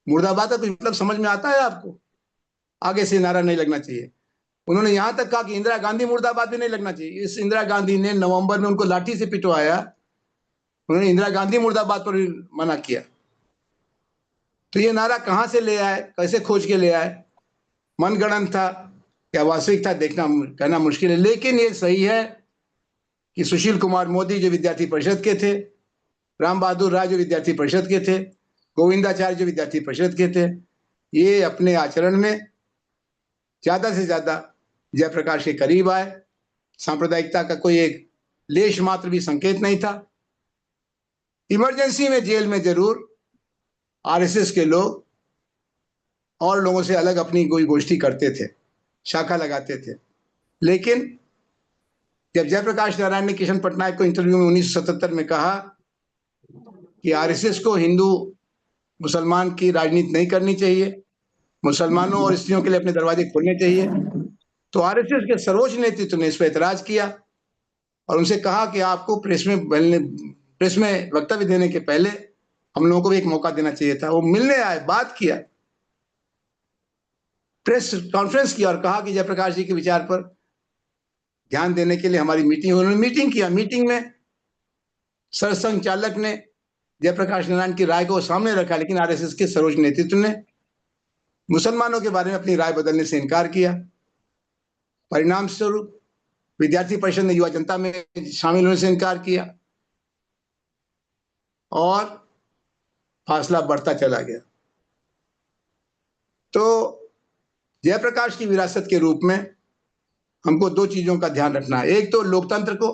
मुर्दाबाद का कुछ मतलब समझ में आता है आपको? आगे से नारा नहीं लगना चाहिए। उन्होंने यहां तक कहा कि इंदिरा गांधी मुर्दाबाद भी नहीं लगना चाहिए। इस इंदिरा गांधी ने नवंबर में उनको लाठी से पिटवाया, उन्होंने इंदिरा गांधी मुर्दाबाद पर मना किया। तो ये नारा कहां से ले आए, कैसे खोज के ले आए, मनगढ़ंत था या वास्तविक था, देखना कहना मुश्किल है। लेकिन ये सही है कि सुशील कुमार मोदी जो विद्यार्थी परिषद के थे, राम बहादुर राय जो विद्यार्थी परिषद के थे, गोविंदाचार्य जो विद्यार्थी परिषद के थे, ये अपने आचरण में ज्यादा से ज्यादा जयप्रकाश के करीब आए। सांप्रदायिकता का कोई एक लेश मात्र भी संकेत नहीं था। इमरजेंसी में जेल में जरूर आरएसएस के लोग और लोगों से अलग अपनी कोई गोष्ठी करते थे, शाखा लगाते थे। लेकिन जब जयप्रकाश नारायण ने किशन पटनायक को इंटरव्यू में 1977 में कहा कि आरएसएस को हिंदू मुसलमान की राजनीति नहीं करनी चाहिए, मुसलमानों और स्त्रियों के लिए अपने दरवाजे खोलने चाहिए, तो आरएसएस के सर्वोच्च नेतृत्व ने इस पर एतराज किया और उनसे कहा कि आपको प्रेस में वक्तव्य देने के पहले हम लोगों को भी एक मौका देना चाहिए था। वो मिलने आए, बात किया, प्रेस कॉन्फ्रेंस किया और कहा कि जयप्रकाश जी के विचार पर ध्यान देने के लिए हमारी मीटिंग। उन्होंने मीटिंग किया। मीटिंग में सरसंघ चालक ने जयप्रकाश नारायण की राय को सामने रखा, लेकिन आरएसएस के सर्वोच्च नेतृत्व ने मुसलमानों के बारे में अपनी राय बदलने से इनकार किया। परिणाम स्वरूप विद्यार्थी परिषद ने युवा जनता में शामिल होने से इनकार किया और फासला बढ़ता चला गया। तो जयप्रकाश की विरासत के रूप में हमको दो चीजों का ध्यान रखना है। एक तो लोकतंत्र को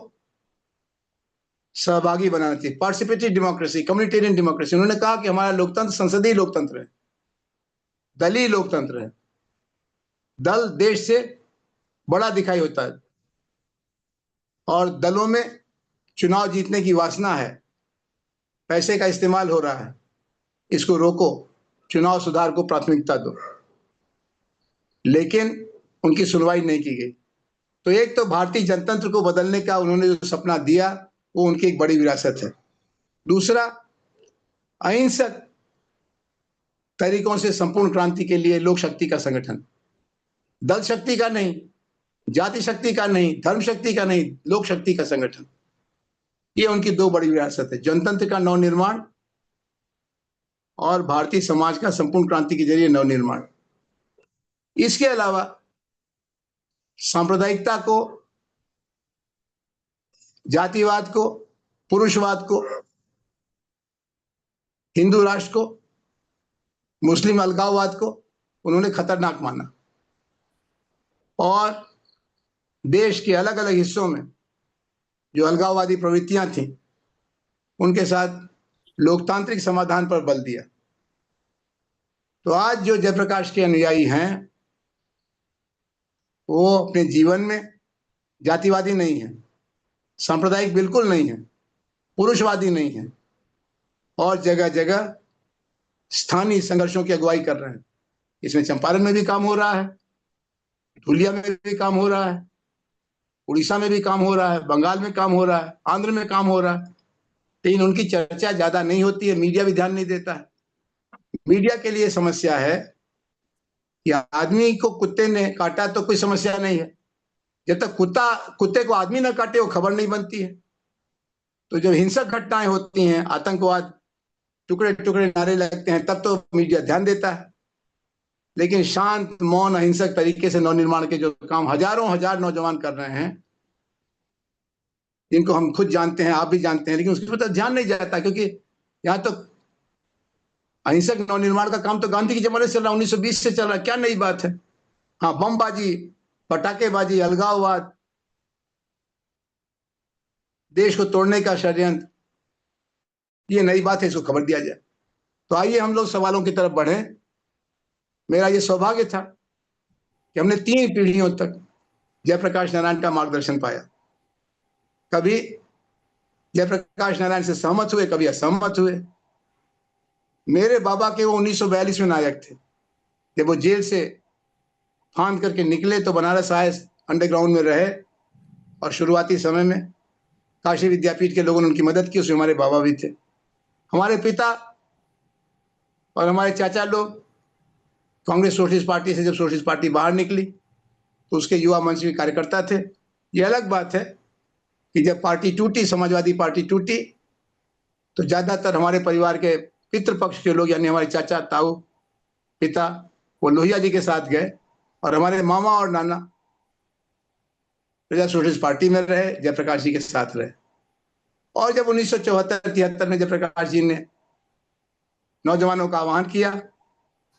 सहभागी बनाना चाहिए, पार्टिसिपेटरी डेमोक्रेसी, कम्युनिटेरियन डेमोक्रेसी। उन्होंने कहा कि हमारा लोकतंत्र संसदीय लोकतंत्र है, दलीय लोकतंत्र है। दल देश से बड़ा दिखाई होता है और दलों में चुनाव जीतने की वासना है, पैसे का इस्तेमाल हो रहा है, इसको रोको, चुनाव सुधार को प्राथमिकता दो। लेकिन उनकी सुनवाई नहीं की गई। तो एक तो भारतीय जनतंत्र को बदलने का उन्होंने जो सपना दिया वो उनकी एक बड़ी विरासत है। दूसरा, अहिंसक तरीकों से संपूर्ण क्रांति के लिए लोक शक्ति का संगठन, दल शक्ति का नहीं, जाति शक्ति का नहीं, धर्म शक्ति का नहीं, लोक शक्ति का संगठन। ये उनकी दो बड़ी विरासत है, जनतंत्र का नवनिर्माण और भारतीय समाज का संपूर्ण क्रांति के जरिए नवनिर्माण। इसके अलावा सांप्रदायिकता को, जातिवाद को, पुरुषवाद को, हिंदू राष्ट्र को, मुस्लिम अलगाववाद को उन्होंने खतरनाक माना और देश के अलग अलग हिस्सों में जो अलगाववादी प्रवृत्तियां थी उनके साथ लोकतांत्रिक समाधान पर बल दिया। तो आज जो जयप्रकाश के अनुयायी हैं वो अपने जीवन में जातिवादी नहीं है, सांप्रदायिक बिल्कुल नहीं है, पुरुषवादी नहीं है और जगह जगह स्थानीय संघर्षों की अगुवाई कर रहे हैं। इसमें चंपारण में भी काम हो रहा है, धुलिया में भी काम हो रहा है, उड़ीसा में भी काम हो रहा है, बंगाल में काम हो रहा है, आंध्र में काम हो रहा है। लेकिन उनकी चर्चा ज्यादा नहीं होती है, मीडिया भी ध्यान नहीं देता है। मीडिया के लिए समस्या है कि आदमी को कुत्ते ने काटा तो कोई समस्या नहीं है, जब तक कुत्ते को आदमी ना काटे वो खबर नहीं बनती है। तो जब हिंसक घटनाएं होती हैं, आतंकवाद, टुकड़े टुकड़े नारे लगते हैं, तब तो मीडिया ध्यान देता है। लेकिन शांत, मौन, अहिंसक तरीके से नवनिर्माण के जो काम हजारों हजार नौजवान कर रहे हैं, जिनको हम खुद जानते हैं, आप भी जानते हैं, लेकिन उसकी तरफ ध्यान नहीं जाता, क्योंकि यहाँ तो अहिंसक नवनिर्माण का काम तो गांधी के जमाने से चल रहा, 1920 से चल रहा, क्या नई बात है। हाँ, बमबाजी, पटाखेबाजी, अलगाववाद, देश को तोड़ने का षड्यंत्र, ये नई बात है, इसको खबर दिया जाए। तो आइए हम लोग सवालों की तरफ बढ़े। मेरा ये सौभाग्य था कि हमने 3 पीढ़ियों तक जयप्रकाश नारायण का मार्गदर्शन पाया। कभी जयप्रकाश नारायण से सहमत हुए, कभी असहमत हुए। मेरे बाबा के वो 1942 में नायक थे। जब वो जेल से फांद करके निकले तो बनारस आए, अंडरग्राउंड में रहे, और शुरुआती समय में काशी विद्यापीठ के लोगों ने उनकी मदद की। उसमें हमारे बाबा भी थे। हमारे पिता और हमारे चाचा लोग कांग्रेस सोशलिस्ट पार्टी से, जब सोशलिस्ट पार्टी बाहर निकली तो उसके युवा मंच में कार्यकर्ता थे। ये अलग बात है कि जब पार्टी टूटी, समाजवादी पार्टी टूटी, तो ज्यादातर हमारे परिवार के पितृपक्ष के लोग, यानी हमारे चाचा, ताऊ, पिता, वो लोहिया जी के साथ गए, और हमारे मामा और नाना प्रजा सोशलिस्ट पार्टी में रहे, जयप्रकाश जी के साथ रहे। और जब 1974-73 में जयप्रकाश जी ने नौजवानों का आह्वान किया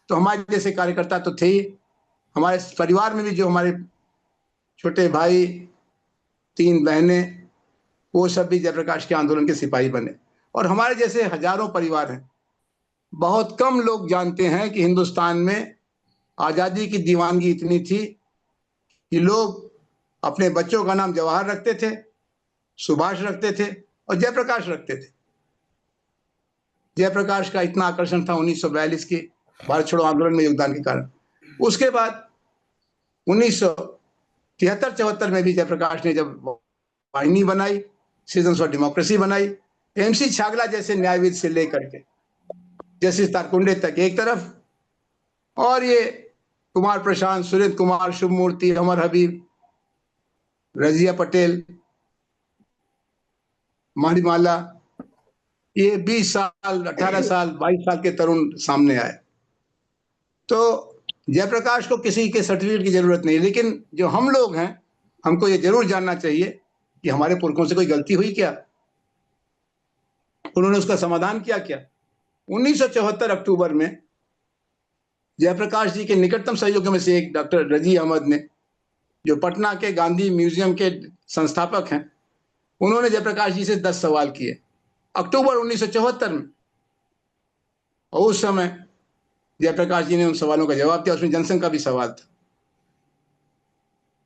तो हमारे जैसे कार्यकर्ता तो थे ही, हमारे परिवार में भी जो हमारे छोटे भाई, 3 बहनें, वो सब भी जयप्रकाश के आंदोलन के सिपाही बने। और हमारे जैसे हजारों परिवार हैं। बहुत कम लोग जानते हैं कि हिंदुस्तान में आजादी की दीवानगी इतनी थी कि लोग अपने बच्चों का नाम जवाहर रखते थे, सुभाष रखते थे, और जयप्रकाश रखते थे। जयप्रकाश का इतना आकर्षण था 1942 के भारत छोड़ो आंदोलन में योगदान के कारण। उसके बाद 1973-74 में भी जयप्रकाश ने जब वाहिनी बनाई, सिटीजन्स फॉर डेमोक्रेसी बनाई, एमसी छागला जैसे न्यायविद से लेकर के जस्टिस तारकुंडे तक एक तरफ, और ये कुमार प्रशांत, सुरेंद्र कुमार, शुभमूर्ति, अमर हबीब, रजिया पटेल, मणिमाला, ये 20 साल, 18 साल, 22 साल के तरुण सामने आए। तो जयप्रकाश को किसी के सर्टिफिकेट की जरूरत नहीं, लेकिन जो हम लोग हैं, हमको ये जरूर जानना चाहिए कि हमारे पुरखों से कोई गलती हुई क्या, उन्होंने उसका समाधान किया क्या। 1974 अक्टूबर में जयप्रकाश जी के निकटतम सहयोगियों में से एक डॉक्टर रजी अहमद ने, जो पटना के गांधी म्यूजियम के संस्थापक हैं, उन्होंने जयप्रकाश जी से 10 सवाल किए अक्टूबर 1974 में। और उस समय जयप्रकाश जी ने उन सवालों का जवाब दिया। उसमें जनसंघ का भी सवाल था।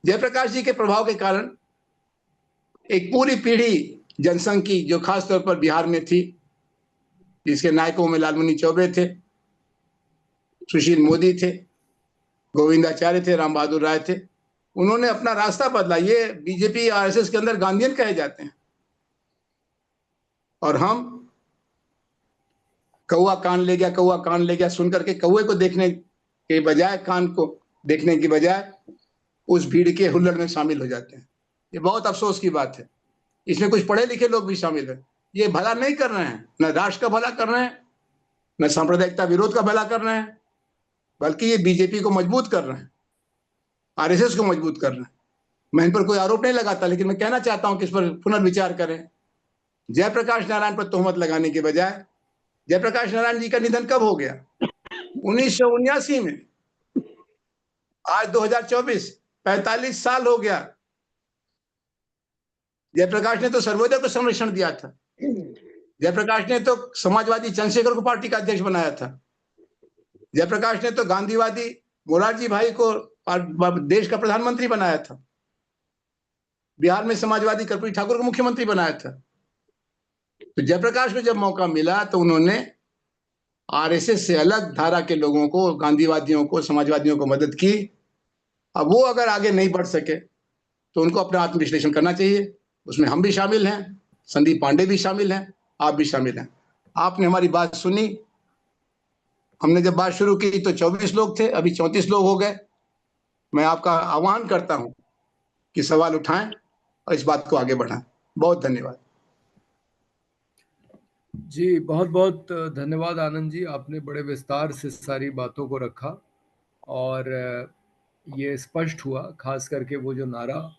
जयप्रकाश जी के प्रभाव के कारण एक पूरी पीढ़ी जनसंघ की, जो खासतौर पर बिहार में थी, जिसके नायकों में लालमुनि चौबे थे, सुशील मोदी थे, गोविंदाचार्य थे, राम बहादुर राय थे, उन्होंने अपना रास्ता बदला। ये बीजेपी आरएसएस के अंदर गांधीयन कहे जाते हैं। और हम कौआ कान ले गया, कौआ कान ले गया सुन करके कौए को देखने के बजाय, कान को देखने की बजाय उस भीड़ के हुल्लड़ में शामिल हो जाते हैं। ये बहुत अफसोस की बात है। इसमें कुछ पढ़े लिखे लोग भी शामिल हैं। ये भला नहीं कर रहे हैं, न राष्ट्र का भला कर रहे हैं, न सांप्रदायिकता विरोध का भला कर रहे हैं, बल्कि ये बीजेपी को मजबूत कर रहे हैं, आरएसएस को मजबूत कर रहे हैं। मैं इन पर कोई आरोप नहीं लगाता, लेकिन मैं कहना चाहता हूं कि इस पर पुनर्विचार करें। जयप्रकाश नारायण पर तोहमत लगाने के बजाय, जयप्रकाश नारायण जी का निधन कब हो गया? 1979 में। आज 2024, 45 साल हो गया। जयप्रकाश ने तो सर्वोदय को संरक्षण दिया था। जयप्रकाश ने तो समाजवादी चंद्रशेखर को पार्टी का अध्यक्ष बनाया था। जयप्रकाश ने तो गांधीवादी मोरारजी भाई को देश का प्रधानमंत्री बनाया था। बिहार में समाजवादी कर्पूरी ठाकुर को मुख्यमंत्री बनाया था। तो जयप्रकाश को जब मौका मिला तो उन्होंने आरएसएस से अलग धारा के लोगों को, गांधीवादियों को, समाजवादियों को मदद की। अब वो अगर आगे नहीं बढ़ सके तो उनको अपना आत्मविश्लेषण करना चाहिए। उसमें हम भी शामिल हैं, संदीप पांडे भी शामिल हैं, आप भी शामिल हैं। आपने हमारी बात सुनी। हमने जब बात शुरू की तो 24 लोग थे, अभी 34 लोग हो गए। मैं आपका आह्वान करता हूं कि सवाल उठाएं और इस बात को आगे बढ़ाएं। बहुत धन्यवाद। जी, बहुत बहुत धन्यवाद आनंद जी। आपने बड़े विस्तार से सारी बातों को रखा, और ये स्पष्ट हुआ, खास करके वो जो नारा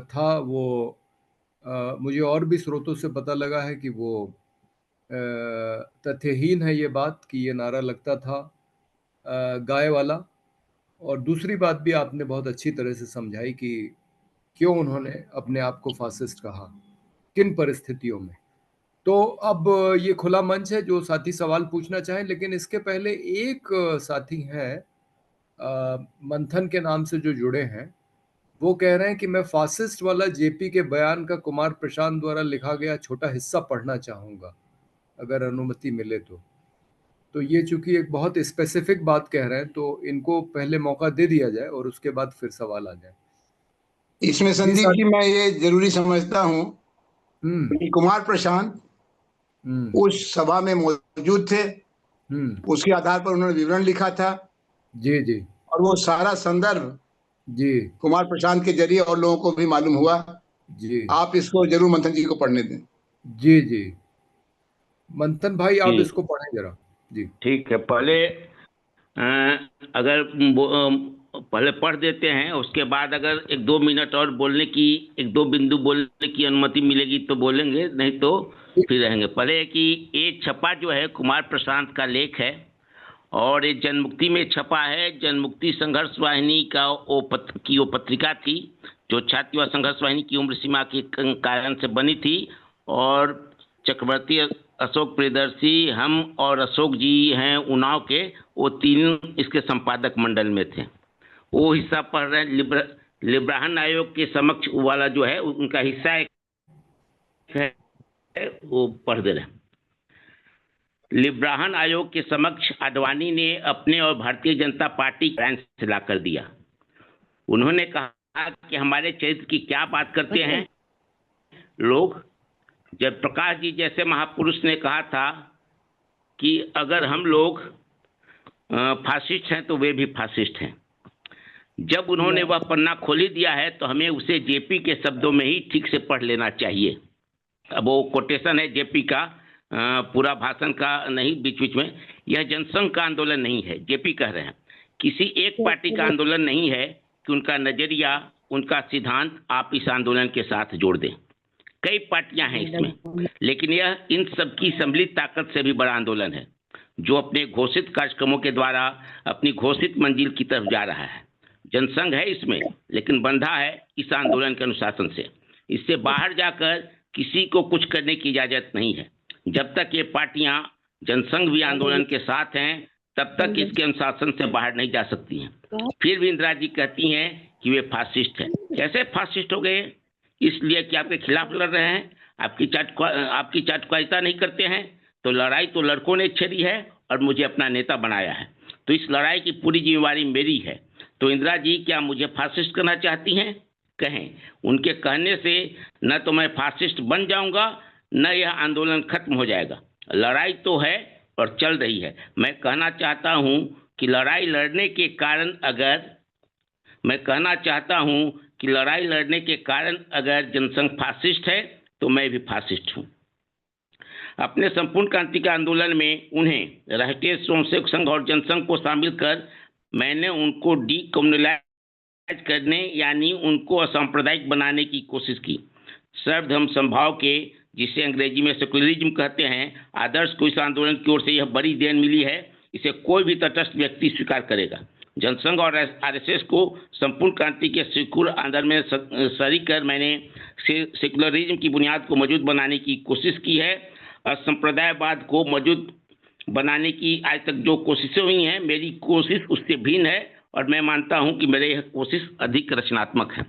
था, वो मुझे और भी स्रोतों से पता लगा है कि वो तथ्यहीन है ये बात कि ये नारा लगता था गाय वाला। और दूसरी बात भी आपने बहुत अच्छी तरह से समझाई कि क्यों उन्होंने अपने आप को फासिस्ट कहा, किन परिस्थितियों में। तो अब ये खुला मंच है, जो साथी सवाल पूछना चाहें, लेकिन इसके पहले एक साथी हैं मंथन के नाम से जो जुड़े हैं, वो कह रहे हैं कि मैं फासिस्ट वाला जेपी के बयान का कुमार प्रशांत द्वारा लिखा गया छोटा हिस्सा पढ़ना चाहूंगा, अगर अनुमति मिले तो ये चूंकि एक बहुत स्पेसिफिक बात कह रहे हैं, तो इनको पहले मौका दे दिया जाए और उसके बाद फिर सवाल आ जाए। इसमें जी संदीप सर। जी, मैं ये जरूरी समझता हूँ हम्म। कि कुमार प्रशांत हम्म। उस सभा में मौजूद थे, हम्म। उसके आधार पर उन्होंने विवरण लिखा था, जी जी। और वो सारा संदर्भ जी कुमार प्रशांत के जरिए और लोगों को भी मालूम हुआ। जी। आप इसको जरूर मंथन जी को पढ़ने दें। जी जी। मंथन भाई, जी आप इसको पढ़ें जरा। जी। ठीक है। पहले अगर पहले पढ़ देते हैं, उसके बाद अगर 1-2 मिनट और बोलने की, 1-2 बिंदु बोलने की अनुमति मिलेगी तो बोलेंगे, नहीं तो फिर रहेंगे। पहले है कि ये छपा जो है कुमार प्रशांत का लेख है, और ये जनमुक्ति में छपा है। जनमुक्ति संघर्ष वाहिनी का वो पत्रिका थी, जो छात्र युवा संघर्ष वाहिनी की उम्र सीमा के कारण से बनी थी। और चक्रवर्ती, अशोक प्रियदर्शी, हम और अशोक जी हैं उन्नाव के, वो तीन इसके संपादक मंडल में थे। वो हिस्सा पढ़ रहे हैं। लिब्राहन आयोग के समक्ष वाला जो है उनका हिस्सा है, वो पढ़ दे रहे हैं। लिब्राहन आयोग के समक्ष आडवाणी ने अपने और भारतीय जनता पार्टी का फैसला कर दिया। उन्होंने कहा कि हमारे चरित्र की क्या बात करते हैं लोग। जयप्रकाश जी जैसे महापुरुष ने कहा था कि अगर हम लोग फासिस्ट हैं तो वे भी फासिस्ट हैं। जब उन्होंने वह पन्ना खोली दिया है तो हमें उसे जेपी के शब्दों में ही ठीक से पढ़ लेना चाहिए। अब वो कोटेशन है जेपी का, पूरा भाषण का नहीं, बीच बीच में। यह जनसंघ का आंदोलन नहीं है, जेपी कह रहे हैं। किसी एक पार्टी का आंदोलन नहीं है कि उनका नजरिया, उनका सिद्धांत आप इस आंदोलन के साथ जोड़ दें। कई पार्टियां हैं इसमें, लेकिन यह इन सबकी सम्मिलित ताकत से भी बड़ा आंदोलन है, जो अपने घोषित कार्यक्रमों के द्वारा अपनी घोषित मंजिल की तरफ जा रहा है। जनसंघ है इसमें, लेकिन बंधा है इस आंदोलन के अनुशासन से। इससे बाहर जाकर किसी को कुछ करने की इजाजत नहीं है। जब तक ये पार्टियां जनसंघ भी आंदोलन के साथ हैं, तब तक इसके अनुशासन से बाहर नहीं जा सकती हैं। फिर भी इंदिरा जी कहती हैं कि वे फासिस्ट हैं। कैसे फासिस्ट हो गए? इसलिए कि आपके खिलाफ लड़ रहे हैं, आपकी चाटुकारिता नहीं करते हैं। तो लड़ाई तो लड़कों ने छेड़ी है और मुझे अपना नेता बनाया है, तो इस लड़ाई की पूरी जिम्मेवारी मेरी है। तो इंदिरा जी क्या मुझे फासिस्ट करना चाहती हैं? कहें। उनके कहने से न तो मैं फासिस्ट बन जाऊंगा, न यह आंदोलन खत्म हो जाएगा। लड़ाई तो है और चल रही है। मैं कहना चाहता हूं कि लड़ाई लड़ने के कारण अगर जनसंघ फासिस्ट है तो मैं भी फासिस्ट हूं। अपने संपूर्ण क्रांति के आंदोलन में उन्हें राष्ट्रीय स्वयंसेवक संघ और जनसंघ को शामिल कर मैंने उनको डीकम्युनलाइज करने, यानी उनको असांप्रदायिक बनाने की कोशिश की। सर्वधर्म समभाव के, जिसे अंग्रेजी में सेकुलरिज्म कहते हैं, आदर्श को इस आंदोलन की ओर से यह बड़ी देन मिली है। इसे कोई भी तटस्थ व्यक्ति स्वीकार करेगा। जनसंघ और आरएसएस को संपूर्ण क्रांति के सेकुलर आंदोलन में शरीक कर मैंने सेकुलरिज्म की बुनियाद को मजबूत बनाने की कोशिश की है। असंप्रदायवाद को मजबूत बनाने की आज तक जो कोशिशें हुई हैं, मेरी कोशिश उससे भिन्न है, और मैं मानता हूं कि मेरी यह कोशिश अधिक रचनात्मक है।